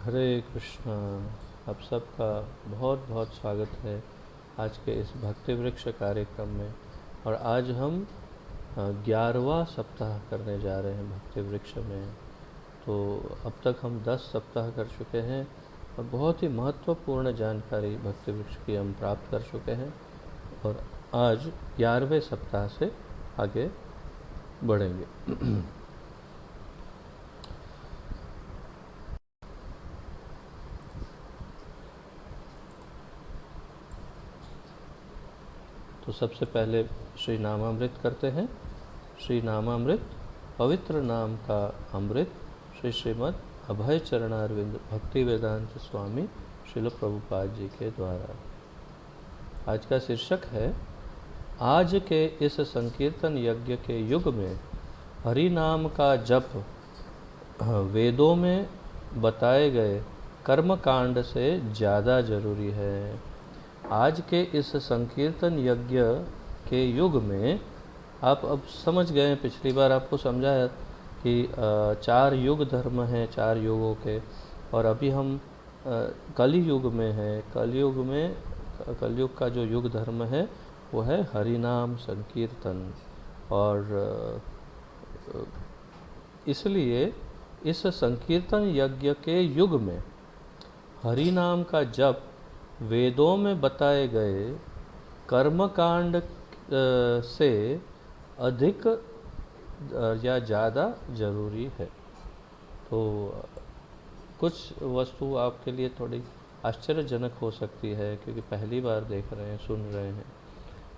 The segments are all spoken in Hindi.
हरे कृष्णा। आप सबका बहुत बहुत स्वागत है आज के इस भक्ति वृक्ष कार्यक्रम में। और आज हम 11वां सप्ताह करने जा रहे हैं भक्ति वृक्ष में। तो अब तक हम 10 सप्ताह कर चुके हैं और बहुत ही महत्वपूर्ण जानकारी भक्ति वृक्ष की हम प्राप्त कर चुके हैं। और आज 11वें सप्ताह से आगे बढ़ेंगे। तो सबसे पहले श्री नामामृत करते हैं। श्री नामामृत पवित्र नाम का अमृत श्री श्रीमद् अभय चरणारविंद भक्ति वेदांत स्वामी श्रील प्रभुपाद जी के द्वारा। आज का शीर्षक है, आज के इस संकीर्तन यज्ञ के युग में हरि नाम का जप वेदों में बताए गए कर्म कांड से ज़्यादा जरूरी है। आज के इस संकीर्तन यज्ञ के युग में आप अब समझ गए, पिछली बार आपको समझाया कि 4 युग धर्म हैं, 4 युगों के, और अभी हम कलि युग में हैं। कलयुग का जो युग धर्म है वो है हरिनाम संकीर्तन। और इसलिए इस संकीर्तन यज्ञ के युग में हरि नाम का जप वेदों में बताए गए कर्मकांड से अधिक या ज़्यादा जरूरी है। तो कुछ वस्तु आपके लिए थोड़ी आश्चर्यजनक हो सकती है क्योंकि पहली बार देख रहे हैं, सुन रहे हैं,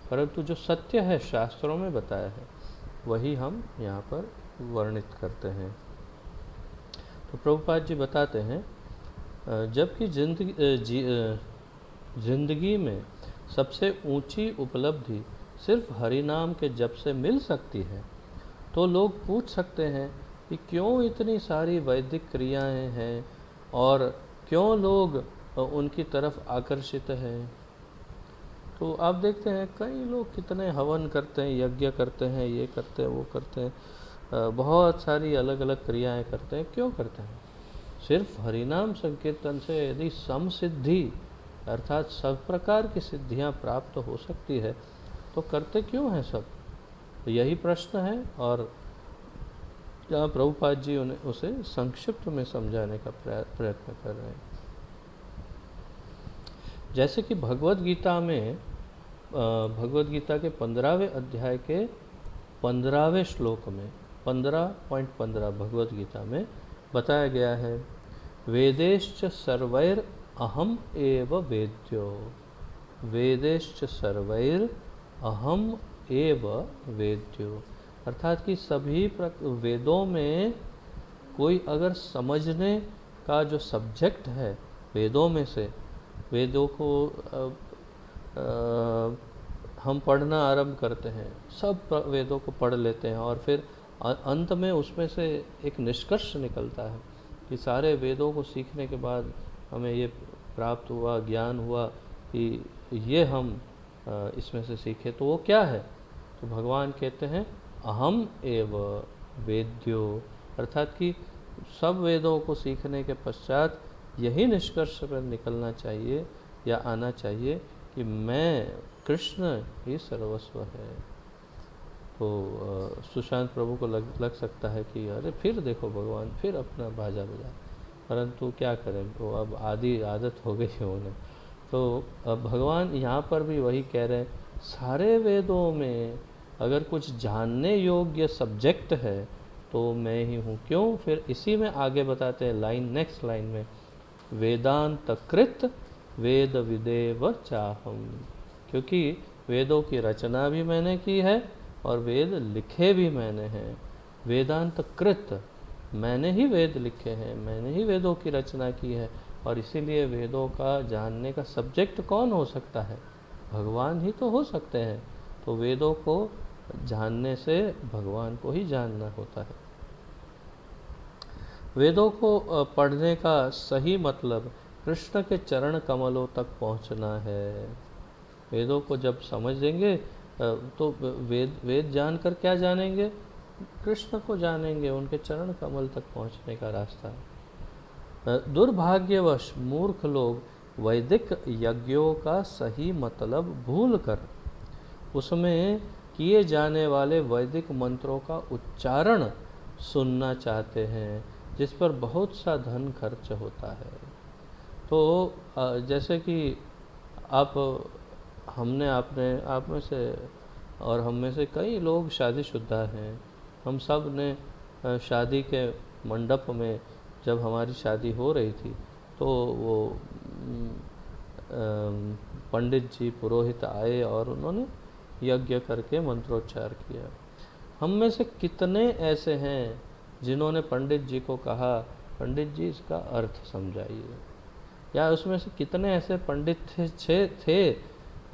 परंतु जो सत्य है शास्त्रों में बताया है वही हम यहाँ पर वर्णित करते हैं। तो प्रभुपाद जी बताते हैं, जबकि जिंदगी में सबसे ऊंची उपलब्धि सिर्फ हरिनाम के जप से मिल सकती है, तो लोग पूछ सकते हैं कि क्यों इतनी सारी वैदिक क्रियाएं हैं और क्यों लोग उनकी तरफ आकर्षित हैं। तो आप देखते हैं कई लोग कितने हवन करते हैं, यज्ञ करते हैं, ये करते हैं, वो करते हैं, बहुत सारी अलग अलग क्रियाएं करते हैं। क्यों करते हैं? सिर्फ हरिनाम संकीर्तन से यदि समसिद्धि अर्थात सब प्रकार की सिद्धियां प्राप्त हो सकती है तो करते क्यों हैं सब? तो यही प्रश्न है और जहाँ प्रभुपाद जी उन्हें उसे संक्षिप्त में समझाने का प्रयत्न कर रहे हैं। जैसे कि भगवत गीता में भगवत गीता के 15वें अध्याय के 15वें श्लोक में 15.15 भगवत गीता में बताया गया है, वेदेश्च सर्वैर अहम एव वेद्यो। वेदेश्च सर्वैर अहम एव वेद्यो, अर्थात कि सभी वेदों में कोई अगर समझने का जो सब्जेक्ट है वेदों में से, वेदों को हम पढ़ना आरंभ करते हैं, सब वेदों को पढ़ लेते हैं और फिर अंत में उसमें से एक निष्कर्ष निकलता है कि सारे वेदों को सीखने के बाद हमें ये प्राप्त हुआ, ज्ञान हुआ कि ये हम इसमें से सीखे। तो वो क्या है? तो भगवान कहते हैं अहम एव वेद्यो, अर्थात कि सब वेदों को सीखने के पश्चात यही निष्कर्ष पर निकलना चाहिए या आना चाहिए कि मैं कृष्ण ही सर्वस्व है। तो सुशांत प्रभु को लग सकता है कि अरे फिर देखो भगवान फिर अपना बाजा बजा, परंतु क्या करें, तो अब आदत हो गई है उन्हें। तो अब भगवान यहाँ पर भी वही कह रहे हैं, सारे वेदों में अगर कुछ जानने योग्य सब्जेक्ट है तो मैं ही हूँ। क्यों? फिर इसी में आगे बताते हैं लाइन, नेक्स्ट लाइन में, वेदांत कृत वेद विदेव चाहम, क्योंकि वेदों की रचना भी मैंने की है और वेद लिखे भी मैंने हैं। वेदांत कृत, मैंने ही वेद लिखे हैं, मैंने ही वेदों की रचना की है, और इसीलिए वेदों का जानने का सब्जेक्ट कौन हो सकता है? भगवान ही तो हो सकते हैं। तो वेदों को जानने से भगवान को ही जानना होता है। वेदों को पढ़ने का सही मतलब कृष्ण के चरण कमलों तक पहुंचना है। वेदों को जब समझ लेंगे तो वेद जानकर क्या जानेंगे? कृष्ण को जानेंगे, उनके चरण कमल तक पहुंचने का रास्ता है। दुर्भाग्यवश मूर्ख लोग वैदिक यज्ञों का सही मतलब भूलकर उसमें किए जाने वाले वैदिक मंत्रों का उच्चारण सुनना चाहते हैं, जिस पर बहुत सा धन खर्च होता है। तो जैसे कि आप हमने आपने आप में से और हम में से कई लोग शादीशुदा हैं। हम सब ने शादी के मंडप में जब हमारी शादी हो रही थी तो वो पंडित जी पुरोहित आए और उन्होंने यज्ञ करके मंत्रोच्चार किया। हम में से कितने ऐसे हैं जिन्होंने पंडित जी को कहा, पंडित जी इसका अर्थ समझाइए? या उसमें से कितने ऐसे पंडित थे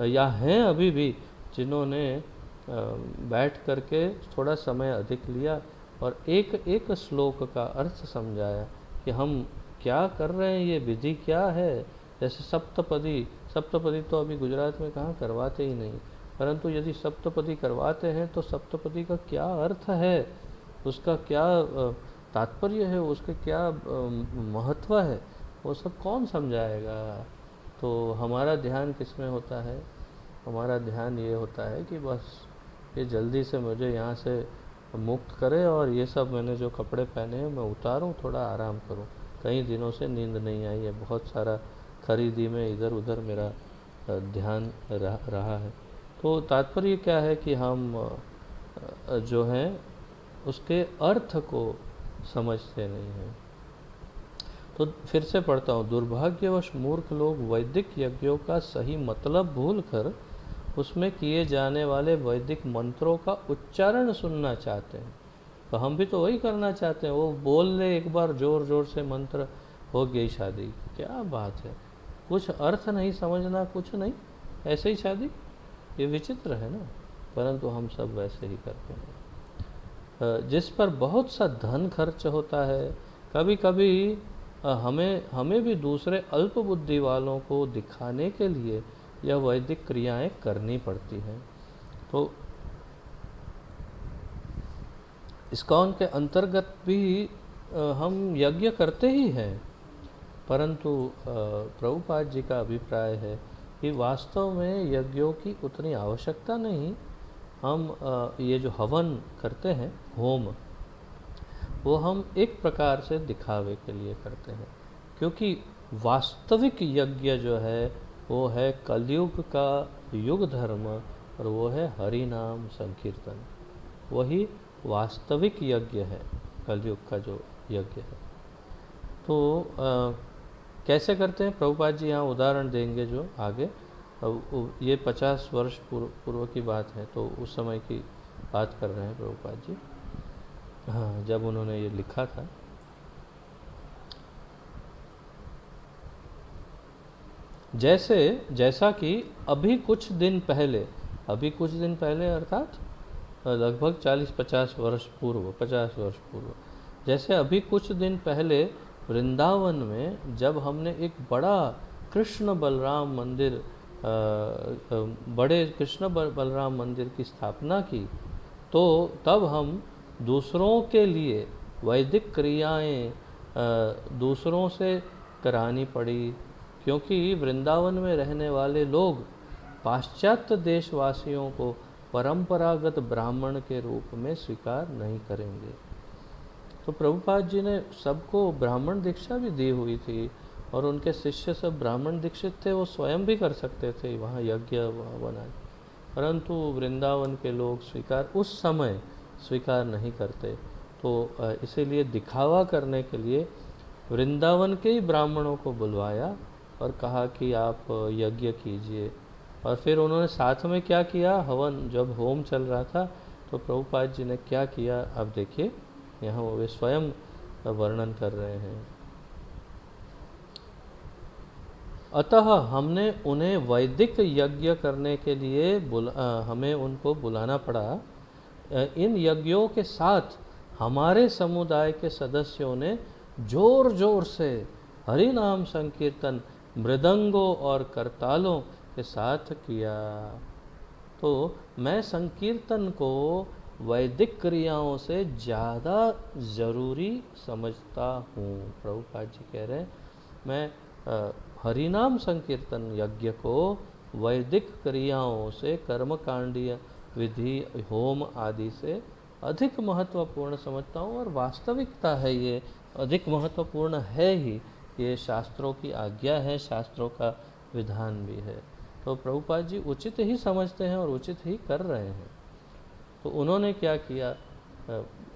या हैं अभी भी जिन्होंने बैठ करके थोड़ा समय अधिक लिया और एक एक श्लोक का अर्थ समझाया कि हम क्या कर रहे हैं, ये विधि क्या है। जैसे सप्तपदी तो अभी गुजरात में कहाँ करवाते ही नहीं, परंतु यदि सप्तपदी करवाते हैं तो सप्तपदी का क्या अर्थ है, उसका क्या तात्पर्य है, उसके क्या महत्व है, वो सब कौन समझाएगा। तो हमारा ध्यान किस में होता है? हमारा ध्यान ये होता है कि बस ये जल्दी से मुझे यहाँ से मुक्त करे और ये सब मैंने जो कपड़े पहने हैं मैं उतारूँ, थोड़ा आराम करूँ। कई दिनों से नींद नहीं आई है, बहुत सारा खरीदी में इधर उधर मेरा ध्यान रहा है। तो तात्पर्य क्या है कि हम जो हैं उसके अर्थ को समझते नहीं हैं। तो फिर से पढ़ता हूँ, दुर्भाग्यवश मूर्ख लोग वैदिक यज्ञों का सही मतलब भूलकर उसमें किए जाने वाले वैदिक मंत्रों का उच्चारण सुनना चाहते हैं। तो हम भी तो वही करना चाहते हैं, वो बोल ले एक बार जोर जोर से मंत्र, हो गई शादी। क्या बात है, कुछ अर्थ नहीं समझना, कुछ नहीं, ऐसे ही शादी। ये विचित्र है ना, परंतु हम सब वैसे ही करते हैं, जिस पर बहुत सा धन खर्च होता है। कभी कभी हमें भी दूसरे अल्प बुद्धि वालों को दिखाने के लिए यह वैदिक क्रियाएं करनी पड़ती हैं। तो इस्कॉन के अंतर्गत भी हम यज्ञ करते ही हैं, परंतु प्रभुपाद जी का अभिप्राय है कि वास्तव में यज्ञों की उतनी आवश्यकता नहीं। हम ये जो हवन करते हैं, होम, वो हम एक प्रकार से दिखावे के लिए करते हैं, क्योंकि वास्तविक यज्ञ जो है वो है कलयुग का युग धर्म, और वो है हरि नाम संकीर्तन। वही वास्तविक यज्ञ है, कलयुग का जो यज्ञ है। तो कैसे करते हैं, प्रभुपाद जी यहाँ उदाहरण देंगे जो आगे। ये 50 वर्ष पूर्व की बात है, तो उस समय की बात कर रहे हैं प्रभुपाद जी, हाँ, जब उन्होंने ये लिखा था। जैसा कि अभी कुछ दिन पहले अर्थात लगभग 40-50 वर्ष पूर्व, 50 वर्ष पूर्व, जैसे अभी कुछ दिन पहले वृंदावन में जब हमने एक बड़ा कृष्ण बलराम मंदिर बड़े कृष्ण बलराम मंदिर की स्थापना की, तो तब हम दूसरों के लिए वैदिक क्रियाएं दूसरों से करानी पड़ी, क्योंकि वृंदावन में रहने वाले लोग पाश्चात्य देशवासियों को परंपरागत ब्राह्मण के रूप में स्वीकार नहीं करेंगे। तो प्रभुपाद जी ने सबको ब्राह्मण दीक्षा भी दी हुई थी, और उनके शिष्य सब ब्राह्मण दीक्षित थे, वो स्वयं भी कर सकते थे वहाँ यज्ञ बनाए, परंतु वृंदावन के लोग उस समय स्वीकार नहीं करते। तो इसीलिए दिखावा करने के लिए वृंदावन के ही ब्राह्मणों को बुलवाया और कहा कि आप यज्ञ कीजिए। और फिर उन्होंने साथ में क्या किया, हवन, जब होम चल रहा था तो प्रभुपाद जी ने क्या किया, अब देखिए यहाँ वे स्वयं वर्णन कर रहे हैं। अतः हमने उन्हें वैदिक यज्ञ करने के लिए हमें उनको बुलाना पड़ा। इन यज्ञों के साथ हमारे समुदाय के सदस्यों ने जोर जोर से हरि नाम संकीर्तन मृदंगों और करतालों के साथ किया। तो मैं संकीर्तन को वैदिक क्रियाओं से ज़्यादा ज़रूरी समझता हूँ। प्रभुपाद जी कह रहे हैं मैं हरिनाम संकीर्तन यज्ञ को वैदिक क्रियाओं से, कर्मकांडीय विधि, होम आदि से अधिक महत्वपूर्ण समझता हूँ, और वास्तविकता है ये अधिक महत्वपूर्ण है ही, ये शास्त्रों की आज्ञा है, शास्त्रों का विधान भी है। तो प्रभुपाद जी उचित ही समझते हैं और उचित ही कर रहे हैं। तो उन्होंने क्या किया,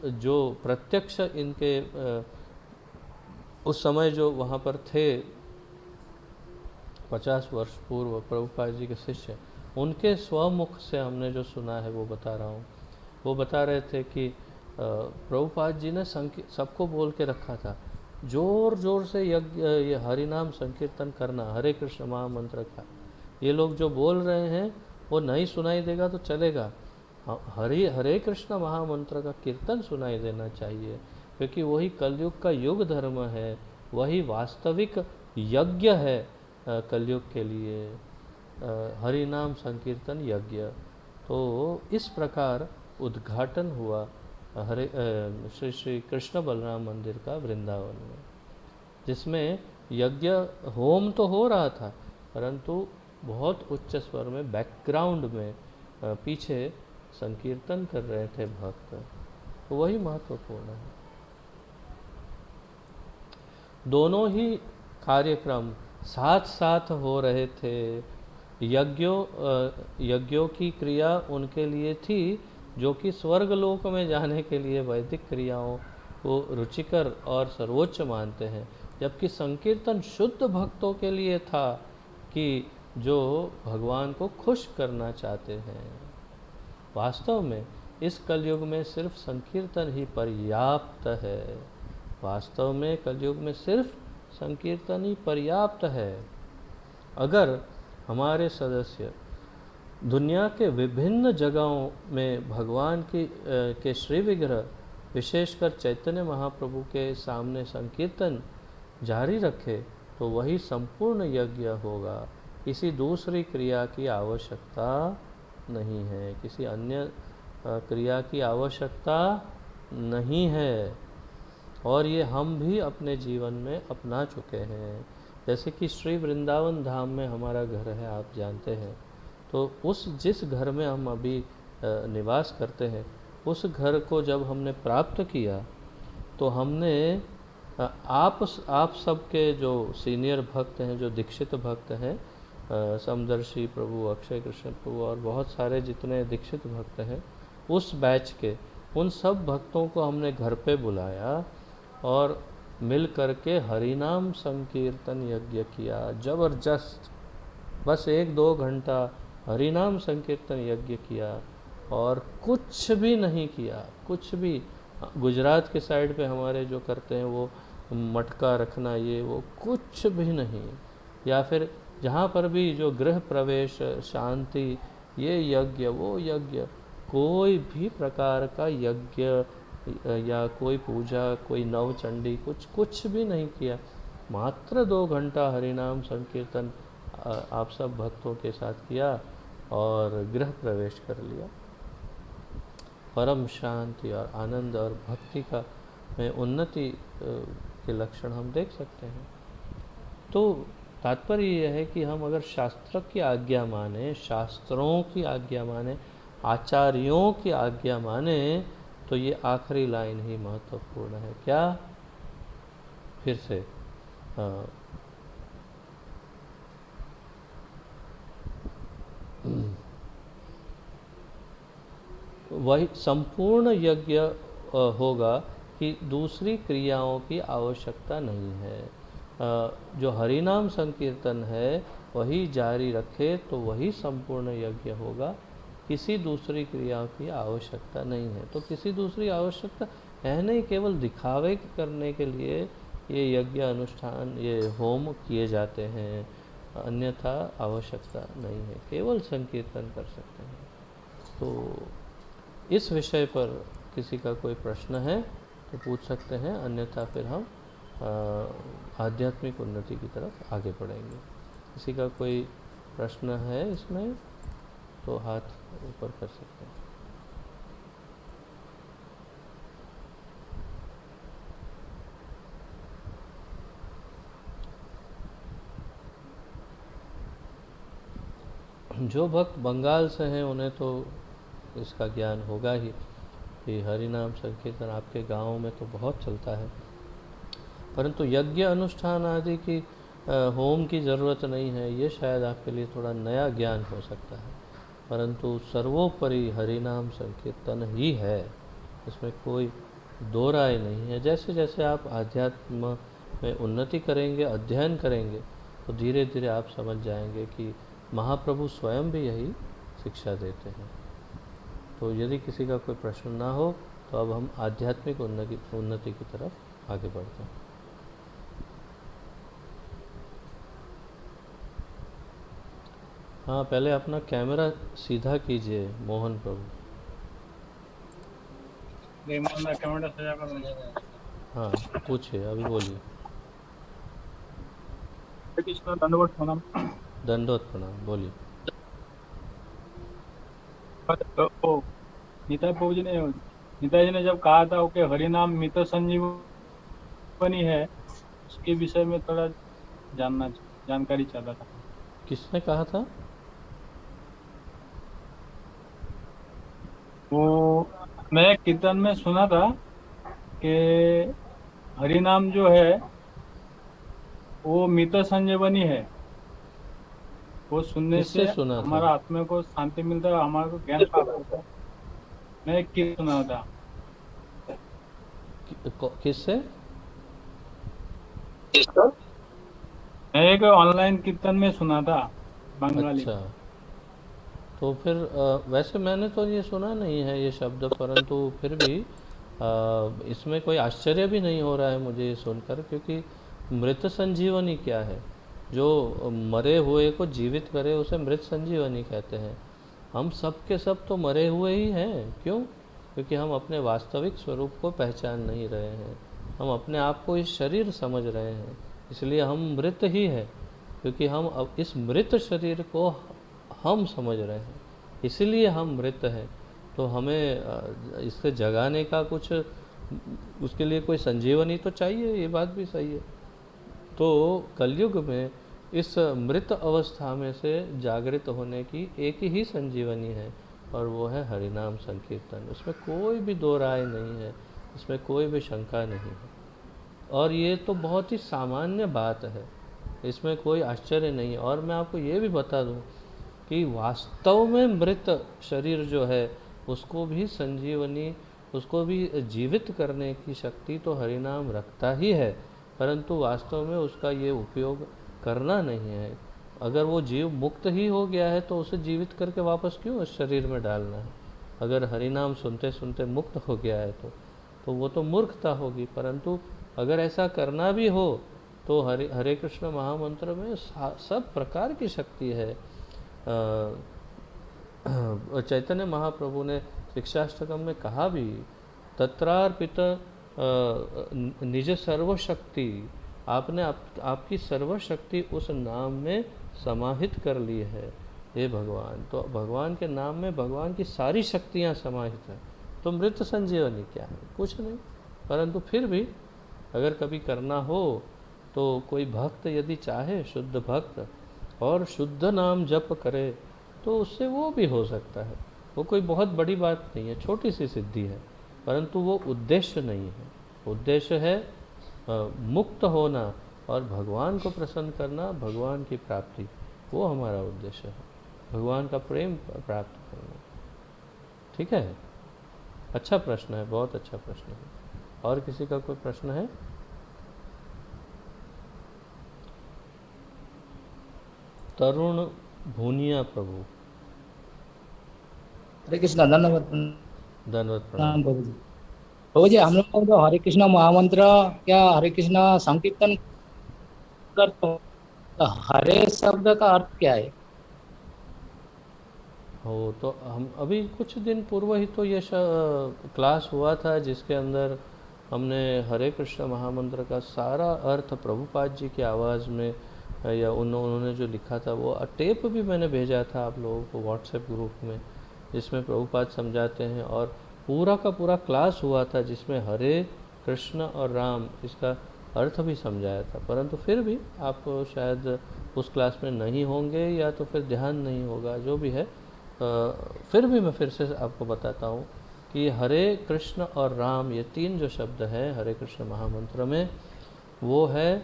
जो प्रत्यक्ष इनके उस समय जो वहाँ पर थे 50 वर्ष पूर्व प्रभुपाद जी के शिष्य, उनके स्वमुख से हमने जो सुना है वो बता रहा हूँ। वो बता रहे थे कि प्रभुपाद जी ने सबको बोल के रखा था, जोर जोर से यज्ञ ये हरिनाम संकीर्तन करना, हरे कृष्ण महामंत्र का। ये लोग जो बोल रहे हैं वो नहीं सुनाई देगा तो चलेगा, हरे कृष्ण महामंत्र का कीर्तन सुनाई देना चाहिए, क्योंकि वही कलयुग का युग धर्म है, वही वास्तविक यज्ञ है कलयुग के लिए, हरिनाम संकीर्तन यज्ञ। तो इस प्रकार उद्घाटन हुआ श्री श्री कृष्ण बलराम मंदिर का वृंदावन में, जिसमें यज्ञ होम तो हो रहा था, परंतु बहुत उच्च स्वर में बैकग्राउंड में पीछे संकीर्तन कर रहे थे भक्त। तो वही महत्वपूर्ण है। दोनों ही कार्यक्रम साथ साथ हो रहे थे। यज्ञों की क्रिया उनके लिए थी जो कि स्वर्गलोक में जाने के लिए वैदिक क्रियाओं को रुचिकर और सर्वोच्च मानते हैं, जबकि संकीर्तन शुद्ध भक्तों के लिए था कि जो भगवान को खुश करना चाहते हैं। वास्तव में इस कलयुग में सिर्फ संकीर्तन ही पर्याप्त है। वास्तव में कलयुग में सिर्फ संकीर्तन ही पर्याप्त है। अगर हमारे सदस्य दुनिया के विभिन्न जगहों में भगवान के श्री विग्रह, विशेषकर चैतन्य महाप्रभु के सामने संकीर्तन जारी रखे, तो वही संपूर्ण यज्ञ होगा। किसी दूसरी क्रिया की आवश्यकता नहीं है, किसी अन्य क्रिया की आवश्यकता नहीं है। और ये हम भी अपने जीवन में अपना चुके हैं। जैसे कि श्री वृंदावन धाम में हमारा घर है, आप जानते हैं। तो जिस घर में हम अभी निवास करते हैं, उस घर को जब हमने प्राप्त किया, तो हमने आप सबके जो सीनियर भक्त हैं, जो दीक्षित भक्त हैं, समदर्शी प्रभु, अक्षय कृष्ण प्रभु और बहुत सारे जितने दीक्षित भक्त हैं, उस बैच के उन सब भक्तों को हमने घर पे बुलाया और मिल करके हरिनाम संकीर्तन यज्ञ किया। जबरदस्त, बस 1-2 घंटा हरिनाम संकीर्तन यज्ञ किया और कुछ भी नहीं किया, कुछ भी। गुजरात के साइड पे हमारे जो करते हैं वो मटका रखना, ये वो कुछ भी नहीं। या फिर जहाँ पर भी जो गृह प्रवेश, शांति, ये यज्ञ वो यज्ञ, कोई भी प्रकार का यज्ञ या कोई पूजा, कोई नवचंडी, कुछ भी नहीं किया। मात्र 2 घंटा हरिनाम संकीर्तन आप सब भक्तों के साथ किया और गृह प्रवेश कर लिया। परम शांति और आनंद और भक्ति का में उन्नति के लक्षण हम देख सकते हैं। तो तात्पर्य यह है कि हम अगर शास्त्र की आज्ञा माने, शास्त्रों की आज्ञा माने, आचार्यों की आज्ञा माने, तो ये आखिरी लाइन ही महत्वपूर्ण है। क्या? फिर से वही संपूर्ण यज्ञ होगा कि दूसरी क्रियाओं की आवश्यकता नहीं है। जो हरिनाम संकीर्तन है वही जारी रखे तो वही संपूर्ण यज्ञ होगा, किसी दूसरी क्रिया की आवश्यकता नहीं है। तो किसी दूसरी आवश्यकता है नहीं, केवल दिखावे करने के लिए ये यज्ञ अनुष्ठान, ये होम किए जाते हैं, अन्यथा आवश्यकता नहीं है, केवल संकीर्तन कर सकते हैं। तो इस विषय पर किसी का कोई प्रश्न है तो पूछ सकते हैं, अन्यथा फिर हम आध्यात्मिक उन्नति की तरफ आगे बढ़ेंगे। किसी का कोई प्रश्न है इसमें तो हाथ ऊपर कर सकते हैं। जो भक्त बंगाल से हैं उन्हें तो इसका ज्ञान होगा ही कि हरि नाम संकीर्तन आपके गाँव में तो बहुत चलता है, परंतु यज्ञ अनुष्ठान आदि की होम की ज़रूरत नहीं है, ये शायद आपके लिए थोड़ा नया ज्ञान हो सकता है। परंतु सर्वोपरि हरिनाम संकीर्तन ही है, इसमें कोई दो राय नहीं है। जैसे जैसे आप आध्यात्म में उन्नति करेंगे, अध्ययन करेंगे, तो धीरे धीरे आप समझ जाएंगे कि महाप्रभु स्वयं भी यही शिक्षा देते हैं। तो यदि किसी का कोई प्रश्न ना हो तो अब हम आध्यात्मिक उन्नति की तरफ आगे बढ़ते हैं। हाँ, पहले अपना कैमरा सीधा कीजिए मोहन प्रभु। कैमरा सजा कर। हाँ, पूछिए, अभी बोलिए। कृष्ण दंडवत प्रणाम। दंडोत प्रणाम, बोलिए। तो नीता जी ने जब कहा था कि हरिनाम मित संजीवनी है, उसके विषय में थोड़ा जानकारी चाहता था। किसने कहा था? वो मैं कीर्तन में सुना था कि हरिनाम जो है वो मित संजीवनी है, वो सुनने किससे से सुना था? हमारा आत्मा को शांति मिलता है, हमारे को ज्ञान प्राप्त होता है। मैं कीर्तन सुना था। किससे? मैं एक ऑनलाइन कीर्तन में सुना था, बंगाली। अच्छा, तो फिर वैसे मैंने तो ये सुना नहीं है ये शब्द, परंतु फिर भी इसमें कोई आश्चर्य भी नहीं हो रहा है मुझे ये सुनकर, क्योंकि मृत संजीवनी क्या है? जो मरे हुए को जीवित करे उसे मृत संजीवनी कहते हैं। हम सब के सब तो मरे हुए ही हैं। क्यों? क्योंकि हम अपने वास्तविक स्वरूप को पहचान नहीं रहे हैं, हम अपने आप को इस शरीर समझ रहे हैं, इसलिए हम मृत ही हैं। क्योंकि हम अब इस मृत शरीर को हम समझ रहे हैं, इसीलिए हम मृत हैं। तो हमें इससे जगाने का कुछ, उसके लिए कोई संजीवनी तो चाहिए, ये बात भी सही है। तो कलयुग में इस मृत अवस्था में से जागृत होने की एक ही संजीवनी है, और वो है हरिनाम संकीर्तन। इसमें कोई भी दो राय नहीं है, इसमें कोई भी शंका नहीं है, और ये तो बहुत ही सामान्य बात है, इसमें कोई आश्चर्य नहीं है। और मैं आपको ये भी बता दूं कि वास्तव में मृत शरीर जो है उसको भी संजीवनी, उसको भी जीवित करने की शक्ति तो हरिनाम रखता ही है, परंतु वास्तव में उसका ये उपयोग करना नहीं है। अगर वो जीव मुक्त ही हो गया है तो उसे जीवित करके वापस क्यों उस शरीर में डालना है? अगर हरिनाम सुनते सुनते मुक्त हो गया है तो वो तो मूर्खता होगी। परंतु अगर ऐसा करना भी हो तो हरे कृष्ण महामंत्र में सब प्रकार की शक्ति है। चैतन्य महाप्रभु ने शिक्षाष्टकम में कहा भी, तत्रार्पित निज सर्वशक्ति, आपने आपकी सर्वशक्ति उस नाम में समाहित कर ली है हे भगवान। तो भगवान के नाम में भगवान की सारी शक्तियाँ समाहित हैं। तो मृत संजीवनी क्या है? कुछ नहीं। परंतु फिर भी अगर कभी करना हो तो कोई भक्त यदि चाहे, शुद्ध भक्त, और शुद्ध नाम जप करे तो उससे वो भी हो सकता है। वो कोई बहुत बड़ी बात नहीं है, छोटी सी सिद्धि है, परंतु वो उद्देश्य नहीं है। उद्देश्य है मुक्त होना और भगवान को प्रसन्न करना, भगवान की प्राप्ति, वो हमारा उद्देश्य है, भगवान का प्रेम प्राप्त करना। ठीक है, अच्छा प्रश्न है, बहुत अच्छा प्रश्न है। और किसी का कोई प्रश्न है? तरुण भूनिया प्रभु। हरे कृष्णा, धन्यवाद। धन्यवाद, प्रणाम। प्रणाम प्रभु जी। प्रभु जी, हम लोग तो हरे कृष्णा महामंत्र क्या हरे कृष्णा संकीर्तन करते हो, तो हरे शब्द का अर्थ क्या है? हो तो हम अभी कुछ दिन पूर्व ही तो ये क्लास हुआ था जिसके अंदर हमने हरे कृष्ण महामंत्र का सारा अर्थ प्रभुपाद जी की आवाज़ में, या उन्होंने जो लिखा था वो टेप भी मैंने भेजा था आप लोगों को व्हाट्सएप ग्रुप में, जिसमें प्रभुपाद समझाते हैं। और पूरा का पूरा क्लास हुआ था जिसमें हरे कृष्ण और राम इसका अर्थ भी समझाया था, परंतु फिर भी आप शायद उस क्लास में नहीं होंगे या तो फिर ध्यान नहीं होगा, जो भी है। फिर भी मैं फिर से आपको बताता हूँ कि हरे कृष्ण और राम, ये तीन जो शब्द हैं हरे कृष्ण महामंत्र में, वो है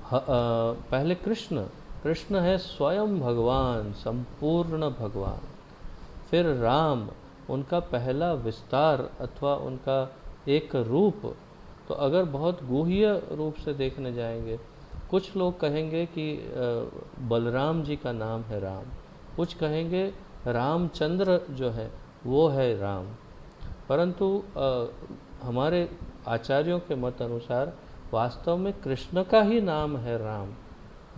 पहले कृष्ण, कृष्ण है स्वयं भगवान, संपूर्ण भगवान। फिर राम, उनका पहला विस्तार अथवा उनका एक रूप। तो अगर बहुत गुह्य रूप से देखने जाएंगे, कुछ लोग कहेंगे कि बलराम जी का नाम है राम, कुछ कहेंगे रामचंद्र जो है वो है राम, परंतु हमारे आचार्यों के मत अनुसार वास्तव में कृष्ण का ही नाम है राम।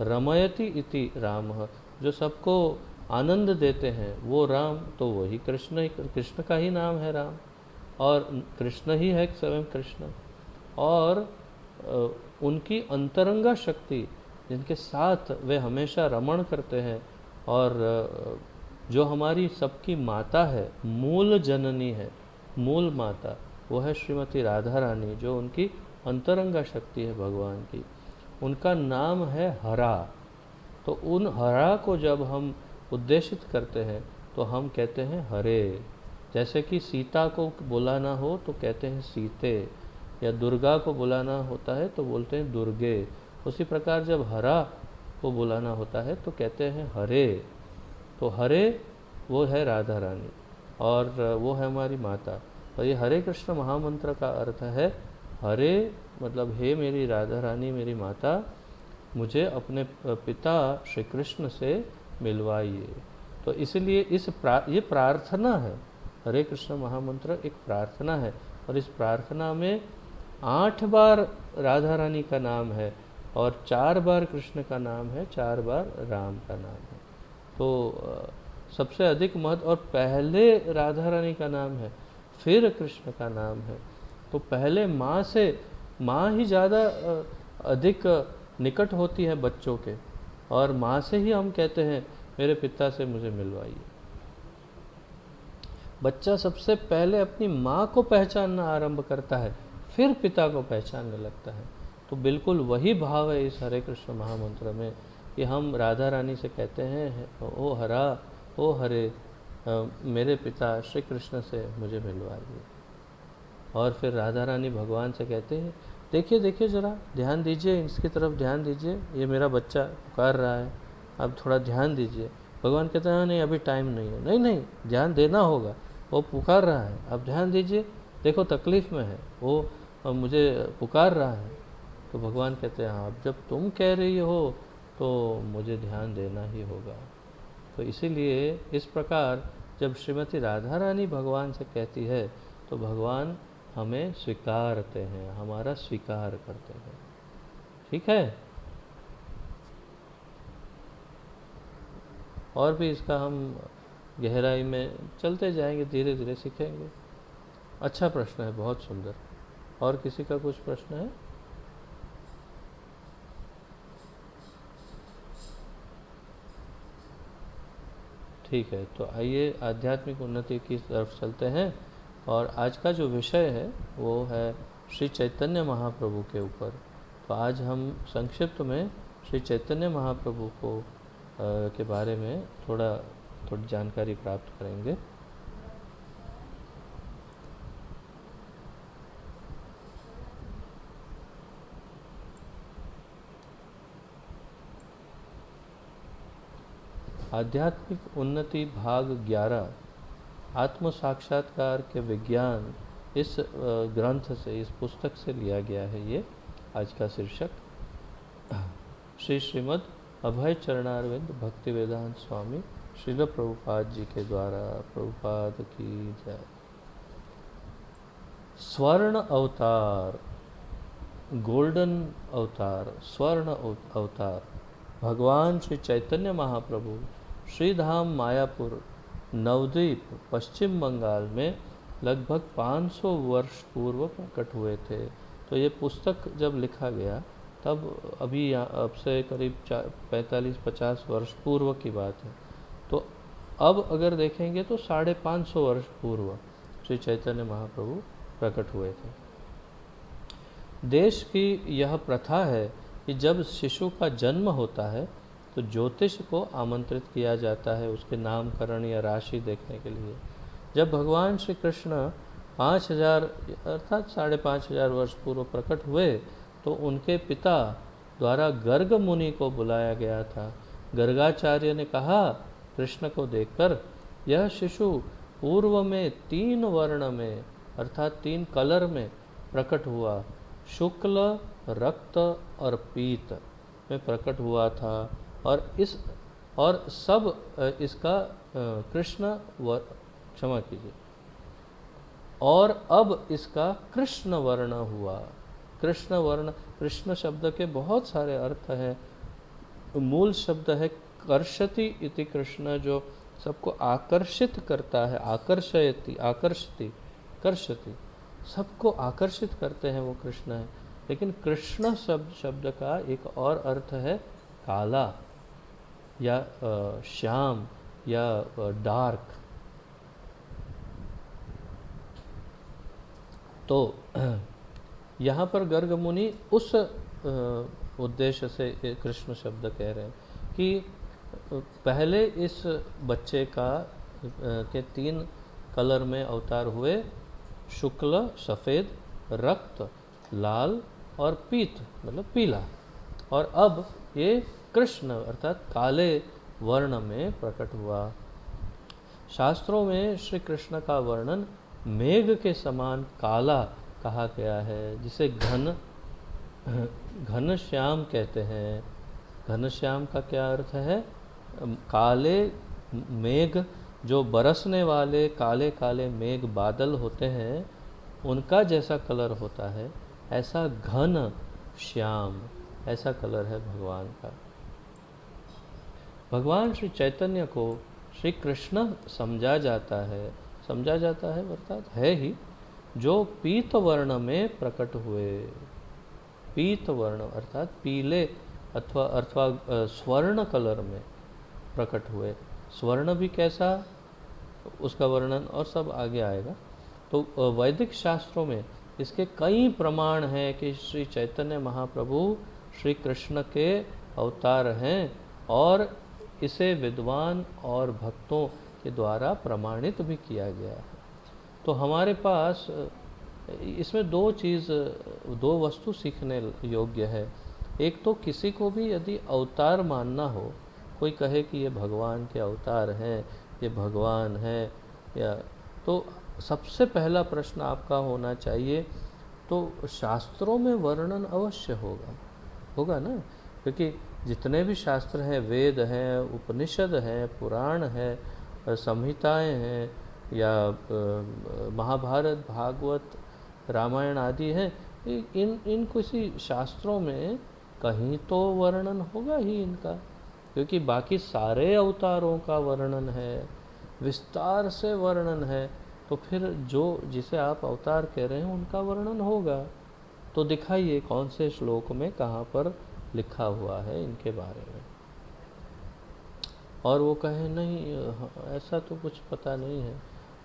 रमयति इति राम, जो सबको आनंद देते हैं वो राम, तो वही कृष्ण, कृष्ण का ही नाम है राम, और कृष्ण ही है स्वयं कृष्ण। और उनकी अंतरंगा शक्ति जिनके साथ वे हमेशा रमण करते हैं, और जो हमारी सबकी माता है, मूल जननी है, मूल माता, वो है श्रीमती राधा रानी, जो उनकी अंतरंगा शक्ति है भगवान की। उनका नाम है हरा। तो उन हरा को जब हम उद्देशित करते हैं तो हम कहते हैं हरे। जैसे कि सीता को बुलाना हो तो कहते हैं सीते, या दुर्गा को बुलाना होता है तो बोलते हैं दुर्गे। उसी प्रकार जब हरा को बुलाना होता है तो कहते हैं हरे। तो हरे वो है राधा रानी और वो है हमारी माता। और ये हरे कृष्ण महामंत्र का अर्थ है हरे, मतलब हे मेरी राधा रानी, मेरी माता, मुझे अपने पिता श्री कृष्ण से मिलवाइए। तो इसलिए ये प्रार्थना है। हरे कृष्ण महामंत्र एक प्रार्थना है, और इस प्रार्थना में 8 बार राधा रानी का नाम है और 4 बार कृष्ण का नाम है, 4 बार राम का नाम है। तो सबसे अधिक महत्व, और पहले राधा रानी का नाम है फिर कृष्ण का नाम है। तो पहले माँ से, माँ ही ज़्यादा अधिक निकट होती है बच्चों के, और माँ से ही हम कहते हैं मेरे पिता से मुझे मिलवाइए। बच्चा सबसे पहले अपनी माँ को पहचानना आरंभ करता है, फिर पिता को पहचानने लगता है। तो बिल्कुल वही भाव है इस हरे कृष्ण महामंत्र में, कि हम राधा रानी से कहते हैं ओ हरा, ओ हरे, मेरे पिता श्री कृष्ण से मुझे मिलवाइए। और फिर राधा रानी भगवान से कहते हैं देखिए देखिए ज़रा ध्यान दीजिए, इसकी तरफ ध्यान दीजिए, ये मेरा बच्चा पुकार रहा है, आप थोड़ा ध्यान दीजिए। भगवान कहते हैं नहीं अभी टाइम नहीं है। नहीं नहीं, ध्यान देना होगा, वो पुकार रहा है, आप ध्यान दीजिए, देखो तकलीफ़ में है वो, मुझे पुकार रहा है। तो भगवान कहते हैं हाँ, अब जब तुम कह रही हो तो मुझे ध्यान देना ही होगा। तो इसीलिए इस प्रकार जब श्रीमती राधा रानी भगवान से कहती है तो भगवान हमें स्वीकारते हैं, हमारा स्वीकार करते हैं। ठीक है। और भी इसका हम गहराई में चलते जाएंगे, धीरे धीरे सीखेंगे। अच्छा प्रश्न है, बहुत सुंदर। और किसी का कुछ प्रश्न है? ठीक है, तो आइए आध्यात्मिक उन्नति की तरफ चलते हैं। और आज का जो विषय है वो है श्री चैतन्य महाप्रभु के ऊपर। तो आज हम संक्षिप्त में श्री चैतन्य महाप्रभु को के बारे में थोड़ी जानकारी प्राप्त करेंगे। आध्यात्मिक उन्नति भाग 11, आत्म साक्षात्कार के विज्ञान, इस ग्रंथ से, इस पुस्तक से लिया गया है ये आज का शीर्षक। श्री श्रीमद् अभय चरणारविंद भक्ति वेदांत स्वामी श्रील प्रभुपाद जी के द्वारा। प्रभुपाद की जय। स्वर्ण अवतार, गोल्डन अवतार, स्वर्ण अवतार भगवान श्री चैतन्य महाप्रभु श्रीधाम मायापुर नवद्वीप पश्चिम बंगाल में लगभग 500 वर्ष पूर्व प्रकट हुए थे। तो ये पुस्तक जब लिखा गया तब अभी अब से करीब 45-50 वर्ष पूर्व की बात है। तो अब अगर देखेंगे तो 550 वर्ष पूर्व श्री चैतन्य महाप्रभु प्रकट हुए थे। देश की यह प्रथा है कि जब शिशु का जन्म होता है तो ज्योतिष को आमंत्रित किया जाता है उसके नामकरण या राशि देखने के लिए। जब भगवान श्री कृष्ण 5000 अर्थात 5500 वर्ष पूर्व प्रकट हुए तो उनके पिता द्वारा गर्ग मुनि को बुलाया गया था। गर्गाचार्य ने कहा, कृष्ण को देखकर, यह शिशु पूर्व में 3 वर्ण में अर्थात 3 कलर में प्रकट हुआ, शुक्ल, रक्त और पीत में प्रकट हुआ था और सब इसका कृष्ण क्षमा कीजिए और अब इसका कृष्ण वर्ण हुआ। कृष्ण वर्ण, कृष्ण शब्द के बहुत सारे अर्थ हैं। मूल शब्द है कर्षति इति कृष्ण, जो सबको आकर्षित करता है, आकर्षयति, आकर्षति, कर्षति, सबको आकर्षित करते हैं वो कृष्ण है। लेकिन कृष्ण शब्द का एक और अर्थ है काला या श्याम या डार्क। तो यहाँ पर गर्ग मुनि उस उद्देश्य से कृष्ण शब्द कह रहे हैं कि पहले इस बच्चे का के 3 कलर में अवतार हुए, शुक्ल सफ़ेद, रक्त लाल और पीत मतलब पीला, और अब ये कृष्ण अर्थात काले वर्ण में प्रकट हुआ। शास्त्रों में श्री कृष्ण का वर्णन मेघ के समान काला कहा गया है, जिसे घनश्याम कहते हैं। घनश्याम का क्या अर्थ है? काले मेघ, जो बरसने वाले काले काले मेघ बादल होते हैं उनका जैसा कलर होता है, ऐसा घन श्याम ऐसा कलर है भगवान का। भगवान श्री चैतन्य को श्री कृष्ण समझा जाता है अर्थात है ही, जो पीत वर्ण में प्रकट हुए। पीत वर्ण अर्थात पीले अथवा स्वर्ण कलर में प्रकट हुए। स्वर्ण भी कैसा, उसका वर्णन और सब आगे आएगा। तो वैदिक शास्त्रों में इसके कई प्रमाण हैं कि श्री चैतन्य महाप्रभु श्री कृष्ण के अवतार हैं और इसे विद्वान और भक्तों के द्वारा प्रमाणित भी किया गया है। तो हमारे पास इसमें दो वस्तु सीखने योग्य है। एक तो किसी को भी यदि अवतार मानना हो, कोई कहे कि ये भगवान के अवतार हैं, ये भगवान है, या तो सबसे पहला प्रश्न आपका होना चाहिए, तो शास्त्रों में वर्णन अवश्य होगा ना, क्योंकि जितने भी शास्त्र हैं, वेद हैं, उपनिषद हैं, पुराण है, संहिताएं हैं, या महाभारत, भागवत, रामायण आदि हैं, इन किसी शास्त्रों में कहीं तो वर्णन होगा ही इनका, क्योंकि बाकी सारे अवतारों का वर्णन है, विस्तार से वर्णन है। तो फिर जिसे आप अवतार कह रहे हैं उनका वर्णन होगा। तो दिखाइए कौन से श्लोक में कहाँ पर लिखा हुआ है इनके बारे में। और वो कहे नहीं ऐसा तो कुछ पता नहीं है,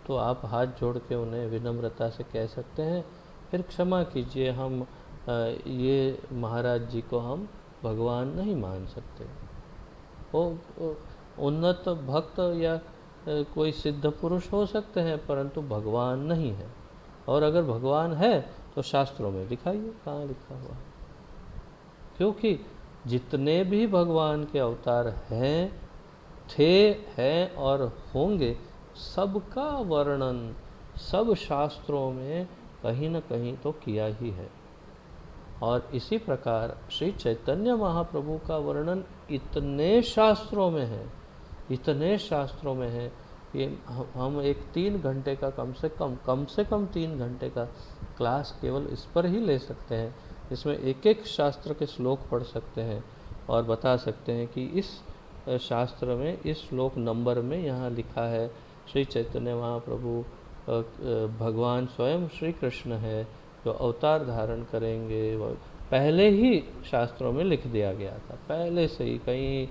तो आप हाथ जोड़ के उन्हें विनम्रता से कह सकते हैं, फिर क्षमा कीजिए, हम ये महाराज जी को हम भगवान नहीं मान सकते। वो उन्नत भक्त या कोई सिद्ध पुरुष हो सकते हैं, परंतु भगवान नहीं है। और अगर भगवान है तो शास्त्रों में दिखाइए कहाँ लिखा हुआ है। क्योंकि जितने भी भगवान के अवतार हैं और होंगे, सबका वर्णन सब शास्त्रों में कहीं न कहीं तो किया ही है। और इसी प्रकार श्री चैतन्य महाप्रभु का वर्णन इतने शास्त्रों में है कि हम एक 3 घंटे का कम से कम 3 घंटे का क्लास केवल इस पर ही ले सकते हैं। इसमें एक एक शास्त्र के श्लोक पढ़ सकते हैं और बता सकते हैं कि इस शास्त्र में इस श्लोक नंबर में यहाँ लिखा है श्री चैतन्य महाप्रभु भगवान स्वयं श्री कृष्ण है जो अवतार धारण करेंगे। पहले ही शास्त्रों में लिख दिया गया था, पहले से ही, कई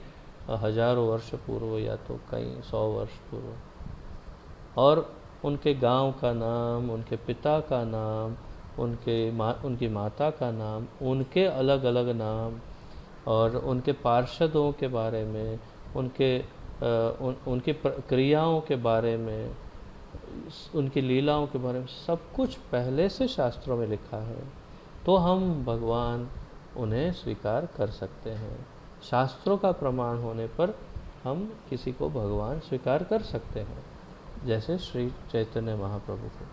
हजारों वर्ष पूर्व या तो कई 100 वर्ष पूर्व। और उनके गांव का नाम, उनके पिता का नाम, उनकी माता का नाम, उनके अलग अलग नाम और उनके पार्षदों के बारे में, उनकी क्रियाओं के बारे में, उनकी लीलाओं के बारे में सब कुछ पहले से शास्त्रों में लिखा है, तो हम भगवान उन्हें स्वीकार कर सकते हैं। शास्त्रों का प्रमाण होने पर हम किसी को भगवान स्वीकार कर सकते हैं, जैसे श्री चैतन्य महाप्रभु को।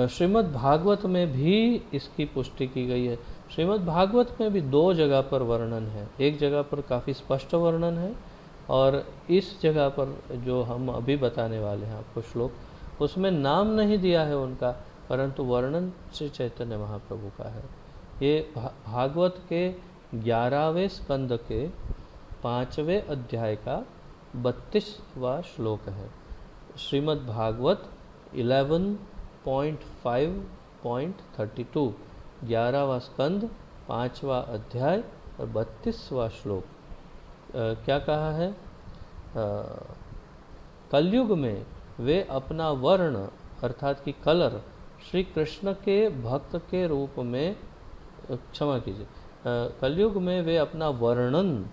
श्रीमद् भागवत में भी इसकी पुष्टि की गई है। श्रीमद् भागवत में भी 2 जगह पर वर्णन है। एक जगह पर काफ़ी स्पष्ट वर्णन है और इस जगह पर जो हम अभी बताने वाले हैं आपको श्लोक, उसमें नाम नहीं दिया है उनका, परंतु वर्णन श्री चैतन्य महाप्रभु का है। ये भागवत के 11वें स्कंद के 5वें अध्याय का 32वां श्लोक है। श्रीमद् भागवत 11.5.32, 11वां स्कंद 5वां अध्याय और 32वां श्लोक। क्या कहा है? कलयुग में वे अपना वर्ण अर्थात कि कलर श्री कृष्ण के भक्त के रूप में, क्षमा कीजिए, कलयुग में वे अपना वर्णन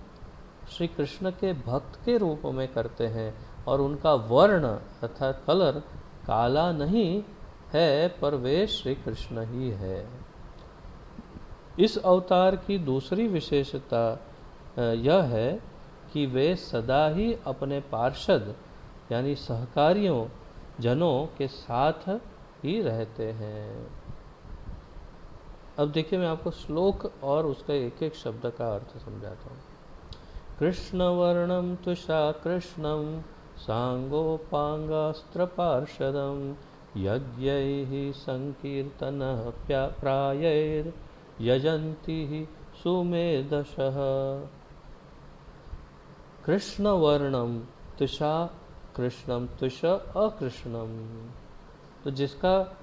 श्री कृष्ण के भक्त के रूप में करते हैं और उनका वर्ण अर्थात कलर काला नहीं है, पर वे श्री कृष्ण ही है। इस अवतार की दूसरी विशेषता यह है कि वे सदा ही अपने पार्षद यानी सहकारियों जनों के साथ ही रहते हैं। अब देखिए, मैं आपको श्लोक और उसका एक एक शब्द का अर्थ समझाता हूँ। कृष्ण वर्णम तुषा कृष्णम सांगोपांगास्त्र पार्षदम यज्ञैः संकीर्तनः प्रायैर् यजन्ति सुमेधसः। कृष्ण वर्णम तुषा कृष्णम, तुष अकृष्णम, तो जिसका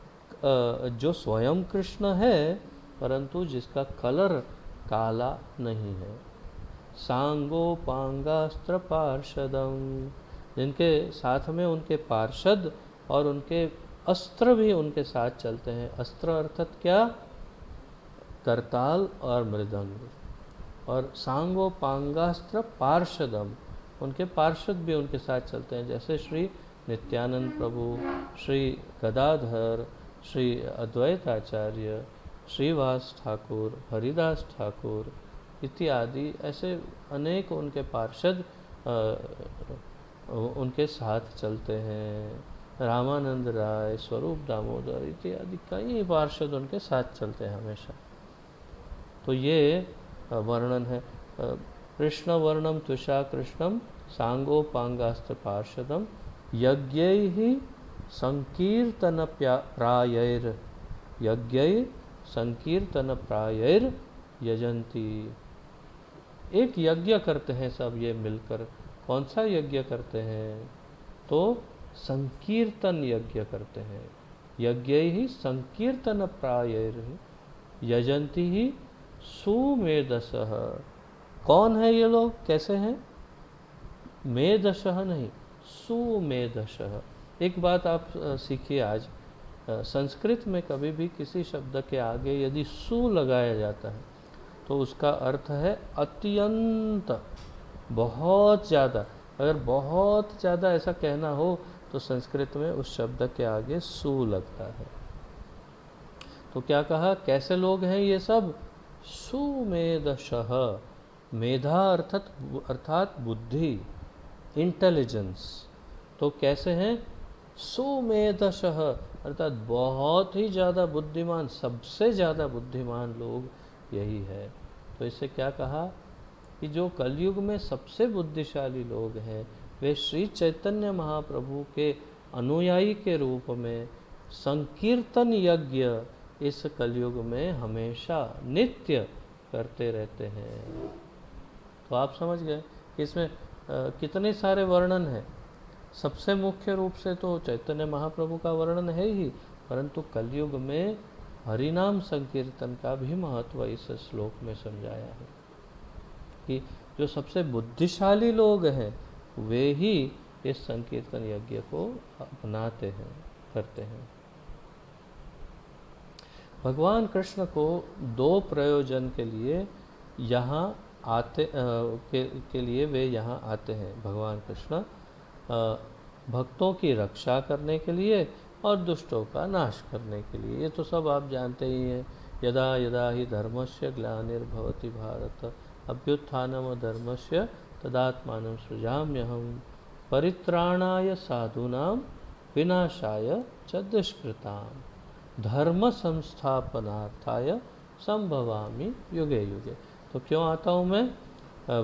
जो स्वयं कृष्ण है परंतु जिसका कलर काला नहीं है। सांगोपांगास्त्र पार्षदम, जिनके साथ में उनके पार्षद और उनके अस्त्र भी उनके साथ चलते हैं। अस्त्र अर्थात क्या? करताल और मृदंग। और सांगोपांगास्त्र पार्षदम, उनके पार्षद भी उनके साथ चलते हैं, जैसे श्री नित्यानंद प्रभु, श्री गदाधर, श्री अद्वैताचार्य, श्रीवास ठाकुर, हरिदास ठाकुर इत्यादि, ऐसे अनेक उनके पार्षद उनके साथ चलते हैं। रामानंद राय, स्वरूप दामोदर इत्यादि कई पार्षद उनके साथ चलते हैं हमेशा। तो ये वर्णन है। कृष्ण वर्णम तुषा कृष्णम सांगोपांगास्त्र पार्षदम यज्ञैः संकीर्तन प्रायैर, यज्ञैः संकीर्तन प्रायैर यजन्ति। एक यज्ञ करते हैं सब ये मिलकर। कौन सा यज्ञ करते हैं? तो संकीर्तन यज्ञ करते हैं। यज्ञैः संकीर्तन प्रायैर यजन्ति ही सुमेधसः। कौन है ये लोग? कैसे हैं? मेधसः नहीं, सुमेधसः। एक बात आप सीखिए आज, संस्कृत में कभी भी किसी शब्द के आगे यदि सु लगाया जाता है तो उसका अर्थ है अत्यंत, बहुत ज़्यादा। अगर बहुत ज़्यादा ऐसा कहना हो तो संस्कृत में उस शब्द के आगे सु लगता है। तो क्या कहा? कैसे लोग हैं ये सब? सुमेधसः। मेधा अर्थात बुद्धि, इंटेलिजेंस। तो कैसे हैं? सुमेधसः अर्थात बहुत ही ज़्यादा बुद्धिमान, सबसे ज़्यादा बुद्धिमान लोग यही है। तो इससे क्या कहा कि जो कलयुग में सबसे बुद्धिशाली लोग हैं वे श्री चैतन्य महाप्रभु के अनुयायी के रूप में संकीर्तन यज्ञ इस कलयुग में हमेशा नित्य करते रहते हैं। तो आप समझ गए कि इसमें कितने सारे वर्णन हैं। सबसे मुख्य रूप से तो चैतन्य महाप्रभु का वर्णन है ही, परंतु कलयुग में हरिनाम संकीर्तन का भी महत्व इस श्लोक में समझाया है कि जो सबसे बुद्धिशाली लोग हैं वे ही इस संकीर्तन यज्ञ को अपनाते हैं, करते हैं। भगवान कृष्ण को दो प्रयोजन के लिए यहाँ आते के लिए वे यहाँ आते हैं। भगवान कृष्ण भक्तों की रक्षा करने के लिए और दुष्टों का नाश करने के लिए। ये तो सब आप जानते ही हैं। यदा यदा ही धर्मस्य ग्लानिर्भवति भारत अभ्युत्थानम धर्मस्य तदात्मानं सृजाम्यहम् परित्राणाय साधूनां विनाशाय च दुष्कृताम् धर्म संस्थापनार्थाय संभवामि युगे युगे। तो क्यों आता हूँ मैं?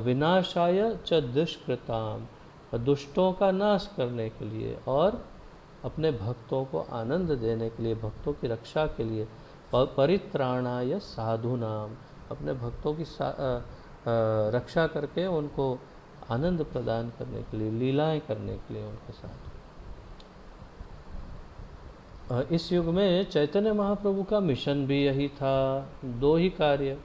विनाशाय च दुष्कृताम्, दुष्टों का नाश करने के लिए और अपने भक्तों को आनंद देने के लिए, भक्तों की रक्षा के लिए। परित्राणाय साधूनाम, अपने भक्तों की रक्षा करके उनको आनंद प्रदान करने के लिए, लीलाएं करने के लिए उनके साथ। इस युग में चैतन्य महाप्रभु का मिशन भी यही था, दो ही कार्य,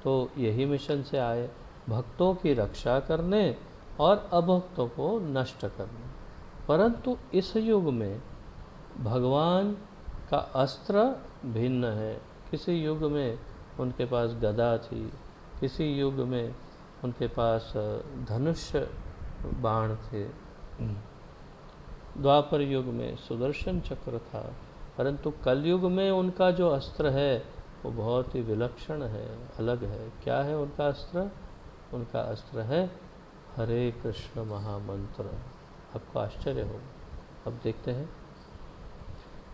तो यही मिशन से आए, भक्तों की रक्षा करने और अभक्तों को नष्ट करने। परंतु इस युग में भगवान का अस्त्र भिन्न है। किसी युग में उनके पास गदा थी, किसी युग में उनके पास धनुष्य बाण थे, द्वापर युग में सुदर्शन चक्र था, परंतु कलयुग में उनका जो अस्त्र है वो बहुत ही विलक्षण है, अलग है। क्या है उनका अस्त्र? उनका अस्त्र है हरे कृष्ण महामंत्र। आपको आश्चर्य होगा। अब देखते हैं,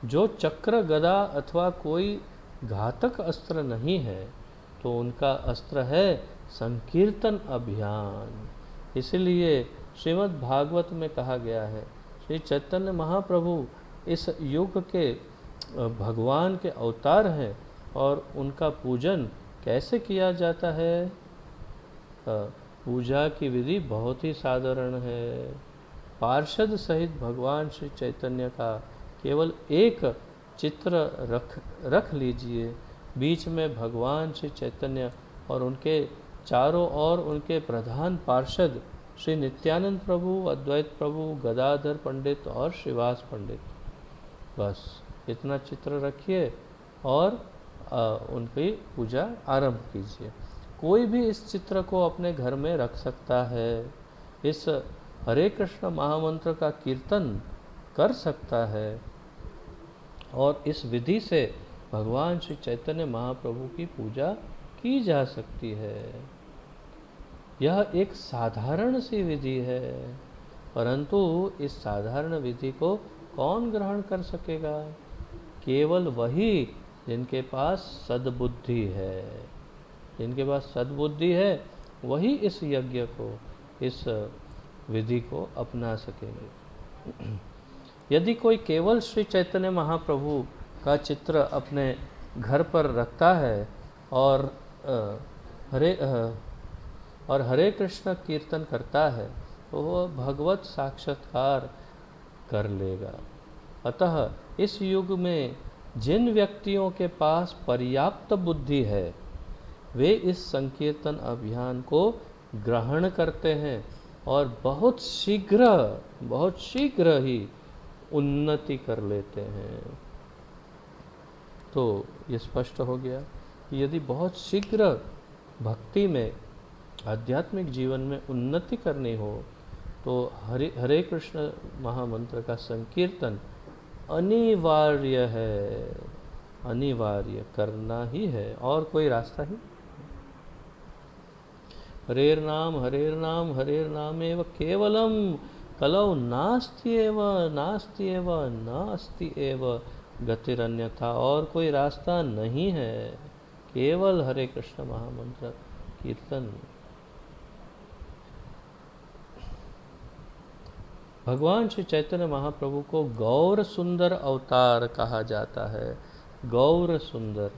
जो चक्र गदा अथवा कोई घातक अस्त्र नहीं है, तो उनका अस्त्र है संकीर्तन अभियान। इसलिए श्रीमद् भागवत में कहा गया है, श्री चैतन्य महाप्रभु इस युग के भगवान के अवतार हैं और उनका पूजन कैसे किया जाता है? पूजा की विधि बहुत ही साधारण है। पार्षद सहित भगवान श्री चैतन्य का केवल एक चित्र रख लीजिए, बीच में भगवान श्री चैतन्य और उनके चारों ओर उनके प्रधान पार्षद श्री नित्यानंद प्रभु, अद्वैत प्रभु, गदाधर पंडित और श्रीवास पंडित, बस इतना चित्र रखिए और उनकी पूजा आरंभ कीजिए। कोई भी इस चित्र को अपने घर में रख सकता है, इस हरे कृष्ण महामंत्र का कीर्तन कर सकता है और इस विधि से भगवान श्री चैतन्य महाप्रभु की पूजा की जा सकती है। यह एक साधारण सी विधि है, परंतु इस साधारण विधि को कौन ग्रहण कर सकेगा? केवल वही जिनके पास सद्बुद्धि है। जिनके पास सद्बुद्धि है वही इस यज्ञ को, इस विधि को अपना सकेंगे। यदि कोई केवल श्री चैतन्य महाप्रभु का चित्र अपने घर पर रखता है और हरे कृष्ण कीर्तन करता है, तो वह भगवत साक्षात्कार कर लेगा। अतः इस युग में जिन व्यक्तियों के पास पर्याप्त बुद्धि है, वे इस संकीर्तन अभियान को ग्रहण करते हैं और बहुत शीघ्र ही उन्नति कर लेते हैं। तो ये स्पष्ट हो गया कि यदि बहुत शीघ्र भक्ति में, आध्यात्मिक जीवन में उन्नति करनी हो, तो हरे कृष्ण महामंत्र का संकीर्तन अनिवार्य है, अनिवार्य करना ही है, और कोई रास्ता ही। हरेर नाम एव केवलम कलौ नास्त्येव नास्ति एव गतिरन्यथा। और कोई रास्ता नहीं है, केवल हरे कृष्ण महामंत्र कीर्तन। भगवान श्री चैतन्य महाप्रभु को गौर सुंदर अवतार कहा जाता है। गौर सुंदर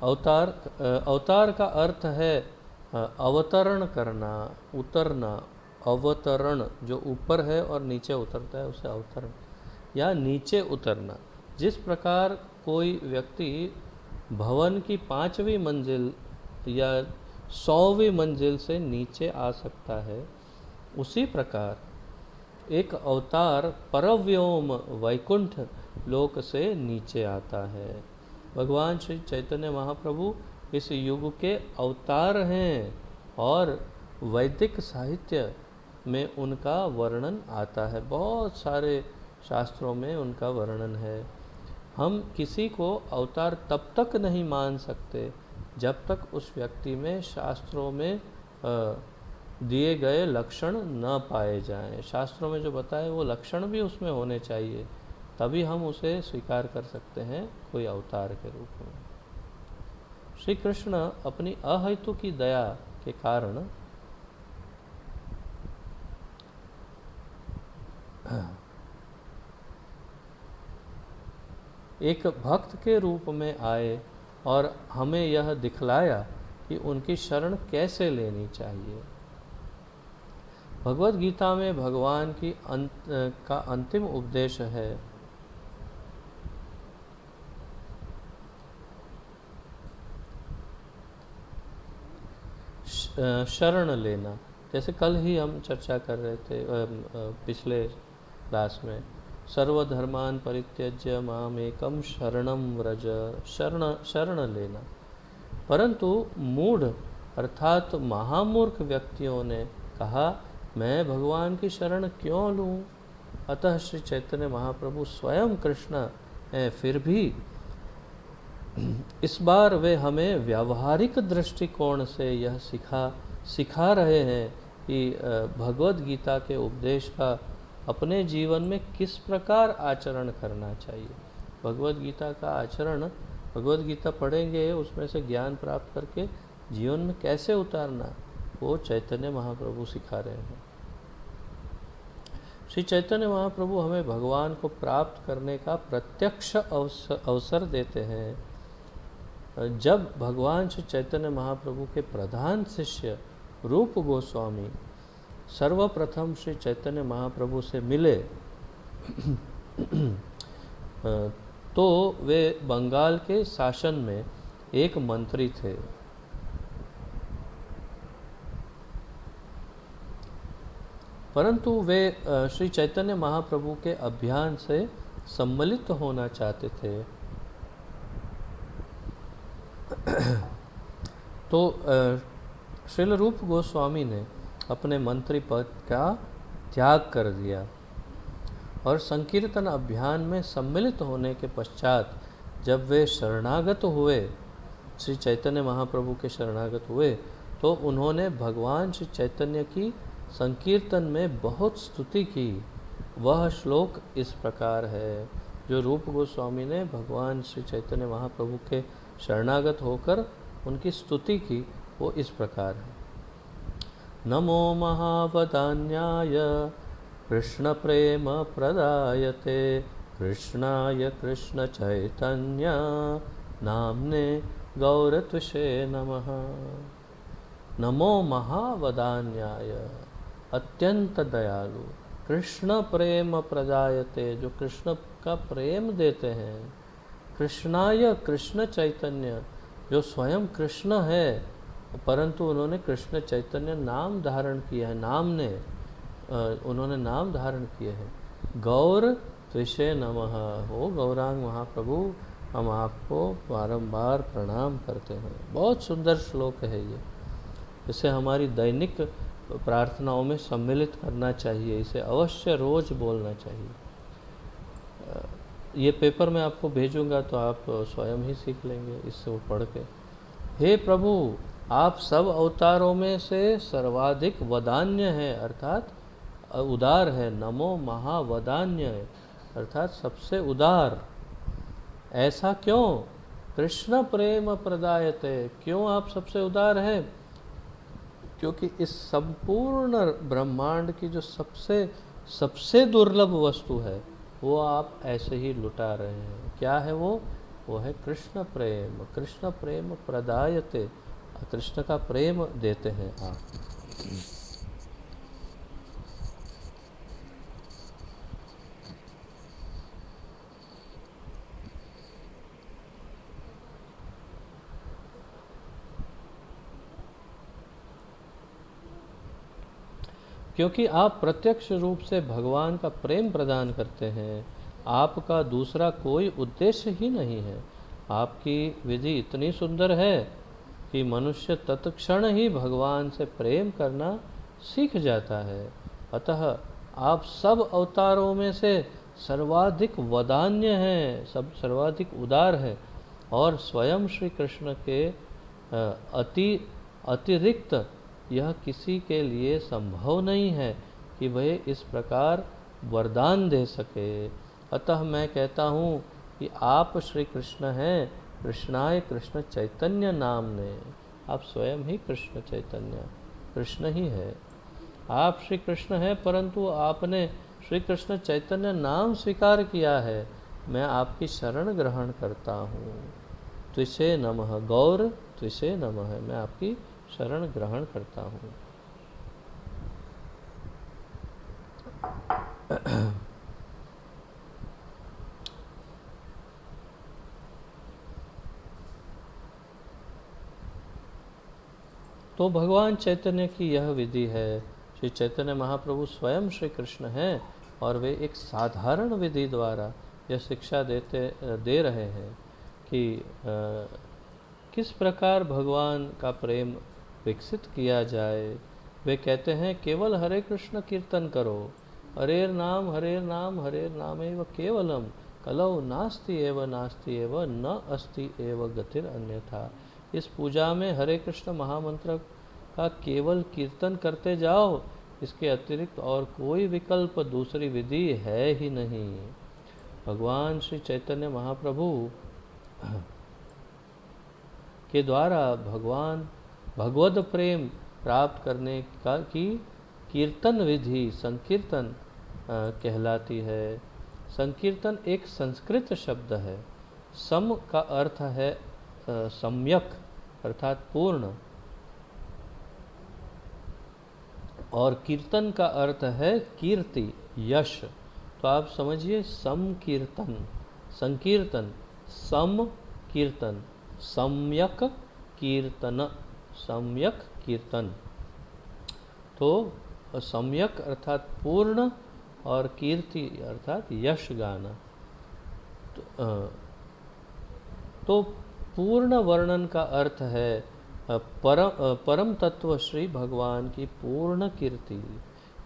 अवतार का अर्थ है अवतरण करना, उतरना। अवतरण जो ऊपर है और नीचे उतरता है उसे अवतरण या नीचे उतरना। जिस प्रकार कोई व्यक्ति भवन की 5वीं मंजिल या 100वीं मंजिल से नीचे आ सकता है, उसी प्रकार एक अवतार परव्योम वैकुंठ लोक से नीचे आता है। भगवान श्री चैतन्य महाप्रभु इस युग के अवतार हैं और वैदिक साहित्य में उनका वर्णन आता है। बहुत सारे शास्त्रों में उनका वर्णन है। हम किसी को अवतार तब तक नहीं मान सकते जब तक उस व्यक्ति में शास्त्रों में दिए गए लक्षण न पाए जाएं। शास्त्रों में जो बताए वो लक्षण भी उसमें होने चाहिए, तभी हम उसे स्वीकार कर सकते हैं कोई अवतार के रूप में। श्री कृष्ण अपनी अहेतु की दया के कारण एक भक्त के रूप में आए और हमें यह दिखलाया कि उनकी शरण कैसे लेनी चाहिए। भगवद गीता में भगवान की का अंतिम उपदेश है शरण लेना। जैसे कल ही हम चर्चा कर रहे थे पिछले क्लास में, सर्वधर्मान परित्यज्य माम एकम शरणम व्रज, शरण लेना। परंतु मूढ़ अर्थात महामूर्ख व्यक्तियों ने कहा मैं भगवान की शरण क्यों लूं? अतः श्री चैतन्य महाप्रभु स्वयं कृष्ण हैं, फिर भी इस बार वे हमें व्यावहारिक दृष्टिकोण से यह सिखा रहे हैं कि भगवद गीता के उपदेश का अपने जीवन में किस प्रकार आचरण करना चाहिए। भगवद गीता का आचरण, भगवद गीता पढ़ेंगे उसमें से ज्ञान प्राप्त करके जीवन में कैसे उतारना, वो चैतन्य महाप्रभु सिखा रहे हैं। श्री चैतन्य महाप्रभु हमें भगवान को प्राप्त करने का प्रत्यक्ष अवसर देते हैं। जब भगवान श्री चैतन्य महाप्रभु के प्रधान शिष्य रूप गोस्वामी सर्वप्रथम श्री चैतन्य महाप्रभु से मिले तो वे बंगाल के शासन में एक मंत्री थे। परंतु वे श्री चैतन्य महाप्रभु के अभियान से सम्मिलित होना चाहते थे। तो श्रील रूप गोस्वामी ने अपने मंत्री पद का त्याग कर दिया और संकीर्तन अभियान में सम्मिलित होने के पश्चात जब वे शरणागत हुए, श्री चैतन्य महाप्रभु के शरणागत हुए, तो उन्होंने भगवान श्री चैतन्य की संकीर्तन में बहुत स्तुति की। वह श्लोक इस प्रकार है जो रूप गोस्वामी ने भगवान श्री चैतन्य महाप्रभु के शरणागत होकर उनकी स्तुति की, वो इस प्रकार है। नमो महावदान्याय कृष्ण प्रेम प्रदायते कृष्णाय कृष्ण चैतन्य नाम्ने गौरत्वशे नमः। नमो महावदान्याय, अत्यंत दयालु, कृष्ण प्रेम प्रदायते, जो कृष्ण का प्रेम देते हैं, कृष्णाय कृष्ण चैतन्य, जो स्वयं कृष्ण है परंतु उन्होंने कृष्ण चैतन्य नाम धारण किया है, उन्होंने नाम धारण किए हैं। गौर त्विषे नमः। हो गौरांग महाप्रभु, हम आपको बारंबार प्रणाम करते हैं। बहुत सुंदर श्लोक है ये, इसे हमारी दैनिक प्रार्थनाओं में सम्मिलित करना चाहिए, इसे अवश्य रोज बोलना चाहिए। ये पेपर मैं आपको भेजूंगा तो आप स्वयं ही सीख लेंगे इससे वो पढ़ के। हे प्रभु, आप सब अवतारों में से सर्वाधिक वदान्य है, अर्थात उदार है। नमो महावदान्य है, अर्थात सबसे उदार। ऐसा क्यों? कृष्ण प्रेम प्रदायते, क्यों आप सबसे उदार हैं? क्योंकि इस संपूर्ण ब्रह्मांड की जो सबसे दुर्लभ वस्तु है वो आप ऐसे ही लुटा रहे हैं। क्या है वो? वो है कृष्ण प्रेम। कृष्ण प्रेम प्रदायते, कृष्ण का प्रेम देते हैं आप। क्योंकि आप प्रत्यक्ष रूप से भगवान का प्रेम प्रदान करते हैं, आपका दूसरा कोई उद्देश्य ही नहीं है। आपकी विधि इतनी सुंदर है कि मनुष्य तत्क्षण ही भगवान से प्रेम करना सीख जाता है। अतः आप सब अवतारों में से सर्वाधिक वदान्य हैं, सब सर्वाधिक उदार है, और स्वयं श्री कृष्ण के अतिरिक्त यह किसी के लिए संभव नहीं है कि वह इस प्रकार वरदान दे सके। अतः मैं कहता हूँ कि आप श्री कृष्ण हैं, कृष्णाय कृष्ण चैतन्य नामने। आप स्वयं ही कृष्ण चैतन्य, कृष्ण ही है। आप श्री कृष्ण हैं, परंतु आपने श्री कृष्ण चैतन्य नाम स्वीकार किया है। मैं आपकी शरण ग्रहण करता हूँ। त्विषे नमः गौर, त्विषे नमः, मैं आपकी शरण ग्रहण करता हूँ। तो भगवान चैतन्य की यह विधि है। श्री चैतन्य महाप्रभु स्वयं श्री कृष्ण हैं और वे एक साधारण विधि द्वारा यह शिक्षा दे रहे हैं कि किस प्रकार भगवान का प्रेम विकसित किया जाए। वे कहते हैं केवल हरे कृष्ण कीर्तन करो, हरेर नाम हरेर नाम हरेर नाम एव केवलम, कलौ नास्ति एव न अस्ति एव गतिर अन्यथा। इस पूजा में हरे कृष्ण महामंत्र का केवल कीर्तन करते जाओ, इसके अतिरिक्त और कोई विकल्प दूसरी विधि है ही नहीं। भगवान श्री चैतन्य महाप्रभु के द्वारा भगवद प्रेम प्राप्त करने की कीर्तन विधि संकीर्तन कहलाती है। संकीर्तन एक संस्कृत शब्द है। सम का अर्थ है सम्यक अर्थात पूर्ण, और कीर्तन का अर्थ है कीर्ति, यश। तो आप समझिए समकीर्तन, संकीर्तन, सम कीर्तन, सम्यक कीर्तन, सम्यक कीर्तन। तो सम्यक अर्थात पूर्ण और कीर्ति अर्थात यश गाना। तो पूर्ण वर्णन का अर्थ है परम तत्व श्री भगवान की पूर्ण कीर्ति।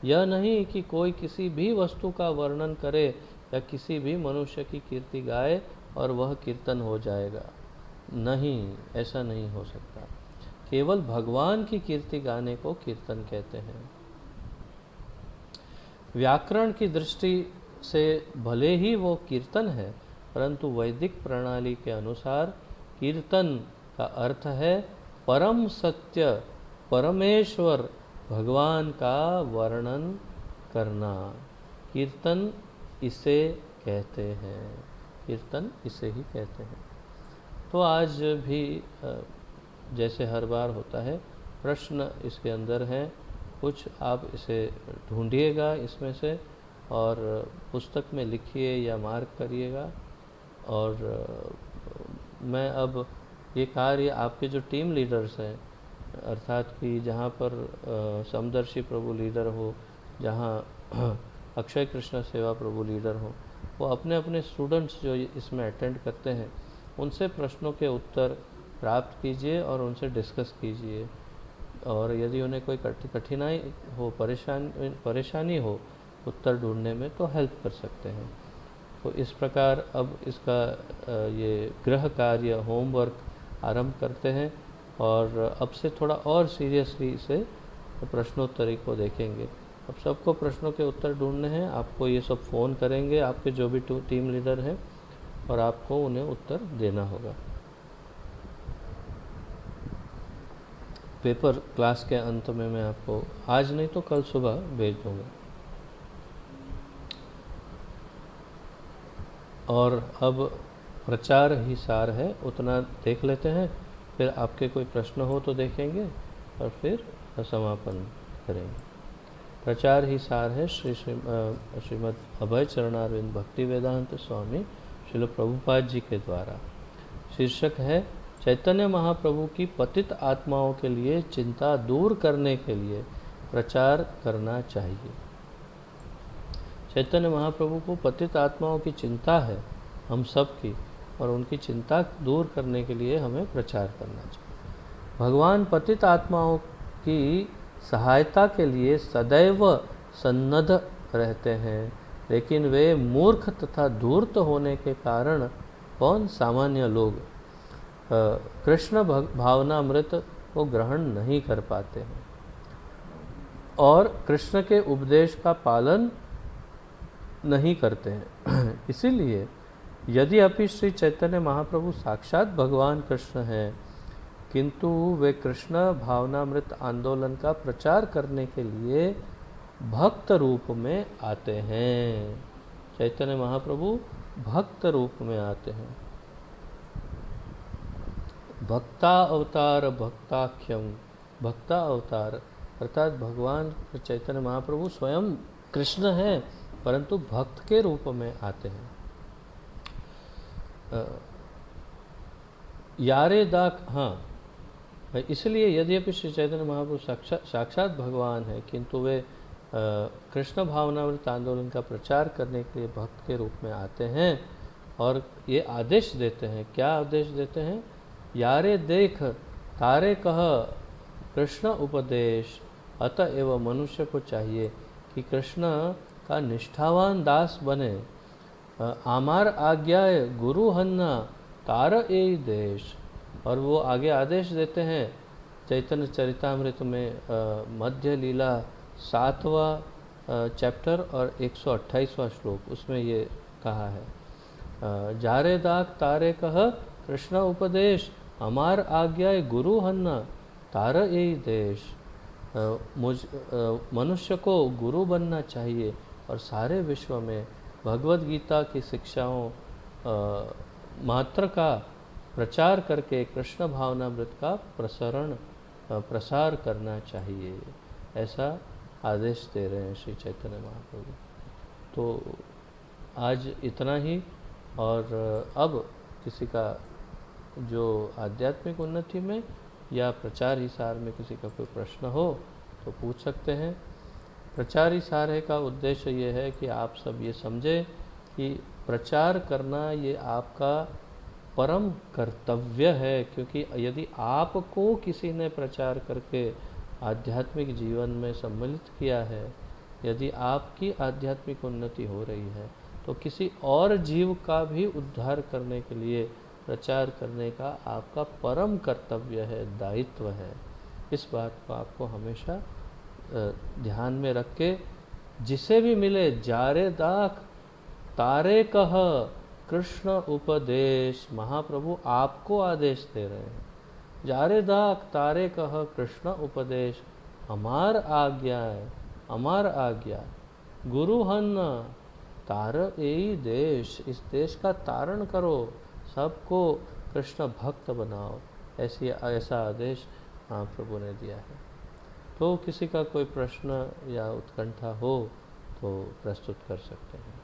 यह नहीं कि कोई किसी भी वस्तु का वर्णन करे या किसी भी मनुष्य की कीर्ति गाए और वह कीर्तन हो जाएगा। नहीं, ऐसा नहीं हो सकता। केवल भगवान की कीर्ति गाने को कीर्तन कहते हैं। व्याकरण की दृष्टि से भले ही वो कीर्तन है, परंतु वैदिक प्रणाली के अनुसार कीर्तन का अर्थ है परम सत्य परमेश्वर भगवान का वर्णन करना। कीर्तन इसे कहते हैं, कीर्तन इसे ही कहते हैं। तो आज भी जैसे हर बार होता है, प्रश्न इसके अंदर हैं, कुछ आप इसे ढूंढिएगा इसमें से और पुस्तक में लिखिए या मार्क करिएगा। और मैं अब ये कार्य आपके जो टीम लीडर्स हैं, अर्थात कि जहाँ पर समदर्शी प्रभु लीडर हो, जहाँ अक्षय कृष्ण सेवा प्रभु लीडर हो, वो अपने अपने स्टूडेंट्स जो इसमें अटेंड करते हैं उनसे प्रश्नों के उत्तर प्राप्त कीजिए और उनसे डिस्कस कीजिए। और यदि उन्हें कोई कठिनाई हो, परेशानी हो उत्तर ढूंढने में, तो हेल्प कर सकते हैं। तो इस प्रकार अब इसका ये गृह कार्य होमवर्क आरंभ करते हैं और अब से थोड़ा और सीरियसली इसे प्रश्नोत्तरी को देखेंगे। अब सबको प्रश्नों के उत्तर ढूंढने हैं। आपको ये सब फ़ोन करेंगे आपके जो भी टीम लीडर हैं और आपको उन्हें उत्तर देना होगा। पेपर क्लास के अंत में मैं आपको आज नहीं तो कल सुबह भेज दूँगा। और अब प्रचार ही सार है, उतना देख लेते हैं, फिर आपके कोई प्रश्न हो तो देखेंगे और फिर समापन करेंगे। प्रचार ही सार है श्रीमद् अभय चरणारविंद भक्ति वेदांत स्वामी श्रील प्रभुपाद जी के द्वारा। शीर्षक है चैतन्य महाप्रभु की पतित आत्माओं के लिए चिंता दूर करने के लिए प्रचार करना चाहिए। चैतन्य महाप्रभु को पतित आत्माओं की चिंता है, हम सब की, और उनकी चिंता दूर करने के लिए हमें प्रचार करना चाहिए। भगवान पतित आत्माओं की सहायता के लिए सदैव सन्नद्ध रहते हैं, लेकिन वे मूर्ख तथा धूर्त होने के कारण कौन सामान्य लोग कृष्ण भावनामृत को ग्रहण नहीं कर पाते हैं और कृष्ण के उपदेश का पालन नहीं करते हैं। इसीलिए यद्यपि श्री चैतन्य महाप्रभु साक्षात भगवान कृष्ण हैं, किंतु वे कृष्ण भावनामृत आंदोलन का प्रचार करने के लिए भक्त रूप में आते हैं। चैतन्य महाप्रभु भक्त रूप में आते हैं। भक्ता अवतार भक्ताख्यम, भक्ता अवतार अर्थात भगवान चैतन्य महाप्रभु स्वयं कृष्ण हैं, परंतु भक्त के रूप में आते हैं। यारे दाक, हाँ, इसलिए यद्यपि श्री चैतन्य महाप्रभु साक्षात भगवान है, किंतु वे कृष्ण भावनामृत आंदोलन का प्रचार करने के लिए भक्त के रूप में आते हैं और ये आदेश देते हैं। क्या आदेश देते हैं? यारे देख तारे कह कृष्ण उपदेश, अतएव मनुष्य को चाहिए कि कृष्ण का निष्ठावान दास बने। आमार आज्ञा गुरु हन्ना तार ए देश। और वो आगे आदेश देते हैं चैतन्य चरितामृत में मध्य लीला 7वां चैप्टर और 128वां श्लोक, उसमें ये कहा है, जारे दाक तारे कह कृष्ण उपदेश, हमार आज्ञा गुरु हन्ना तार ए देश। मनुष्य को गुरु बनना चाहिए और सारे विश्व में भगवद गीता की शिक्षाओं मात्र का प्रचार करके कृष्ण भावनामृत का प्रसार करना चाहिए, ऐसा आदेश दे रहे हैं श्री चैतन्य महाप्रभु। तो आज इतना ही, और अब किसी का जो आध्यात्मिक उन्नति में या प्रचार हिसार में किसी का कोई प्रश्न हो तो पूछ सकते हैं। प्रचार हिसार का उद्देश्य ये है कि आप सब ये समझें कि प्रचार करना ये आपका परम कर्तव्य है, क्योंकि यदि आपको किसी ने प्रचार करके आध्यात्मिक जीवन में सम्मिलित किया है, यदि आपकी आध्यात्मिक उन्नति हो रही है, तो किसी और जीव का भी उद्धार करने के लिए प्रचार करने का आपका परम कर्तव्य है, दायित्व है। इस बात को आपको हमेशा ध्यान में रख के जिसे भी मिले जारे दाख तारे कह कृष्ण उपदेश, महाप्रभु आपको आदेश दे रहे हैं। जारे दाख तारे कह कृष्ण उपदेश, हमार आज्ञा है, हमार आज्ञा गुरु हन्न तार एई देश, इस देश का तारण करो, सबको कृष्ण भक्त बनाओ, ऐसा आदेश महाप्रभु ने दिया है। तो किसी का कोई प्रश्न या उत्कंठा हो तो प्रस्तुत कर सकते हैं।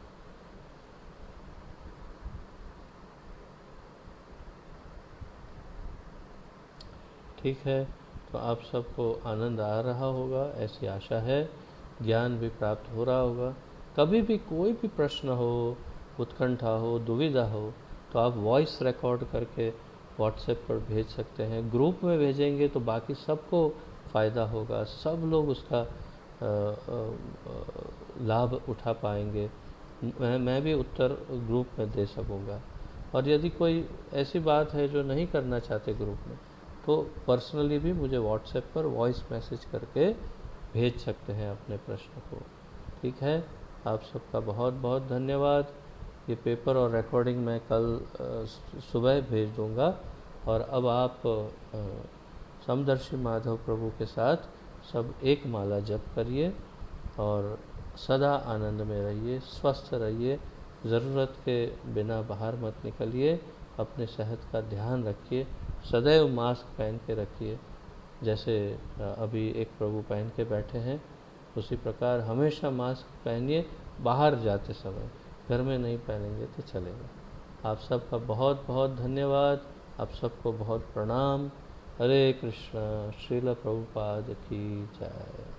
ठीक है, तो आप सबको आनंद आ रहा होगा, ऐसी आशा है। ज्ञान भी प्राप्त हो रहा होगा। कभी भी कोई भी प्रश्न हो, उत्कंठा हो, दुविधा हो, तो आप वॉइस रिकॉर्ड करके व्हाट्सएप पर भेज सकते हैं। ग्रुप में भेजेंगे तो बाकी सबको फ़ायदा होगा, सब लोग उसका लाभ उठा पाएंगे। मैं भी उत्तर ग्रुप में दे सकूँगा। और यदि कोई ऐसी बात है जो नहीं करना चाहते ग्रुप में, तो पर्सनली भी मुझे व्हाट्सएप पर वॉइस मैसेज करके भेज सकते हैं अपने प्रश्न को। ठीक है, आप सबका बहुत बहुत धन्यवाद। ये पेपर और रिकॉर्डिंग मैं कल सुबह भेज दूंगा। और अब आप समदर्शी माधव प्रभु के साथ सब एक माला जप करिए और सदा आनंद में रहिए, स्वस्थ रहिए, ज़रूरत के बिना बाहर मत निकलिए, अपने सेहत का ध्यान रखिए, सदैव मास्क पहन के रखिए। जैसे अभी एक प्रभु पहन के बैठे हैं, उसी प्रकार हमेशा मास्क पहनिए बाहर जाते समय, घर में नहीं पहनेंगे तो चलेगा। आप सबका बहुत बहुत धन्यवाद, आप सबको बहुत प्रणाम। हरे कृष्ण। श्रील प्रभुपाद की जय।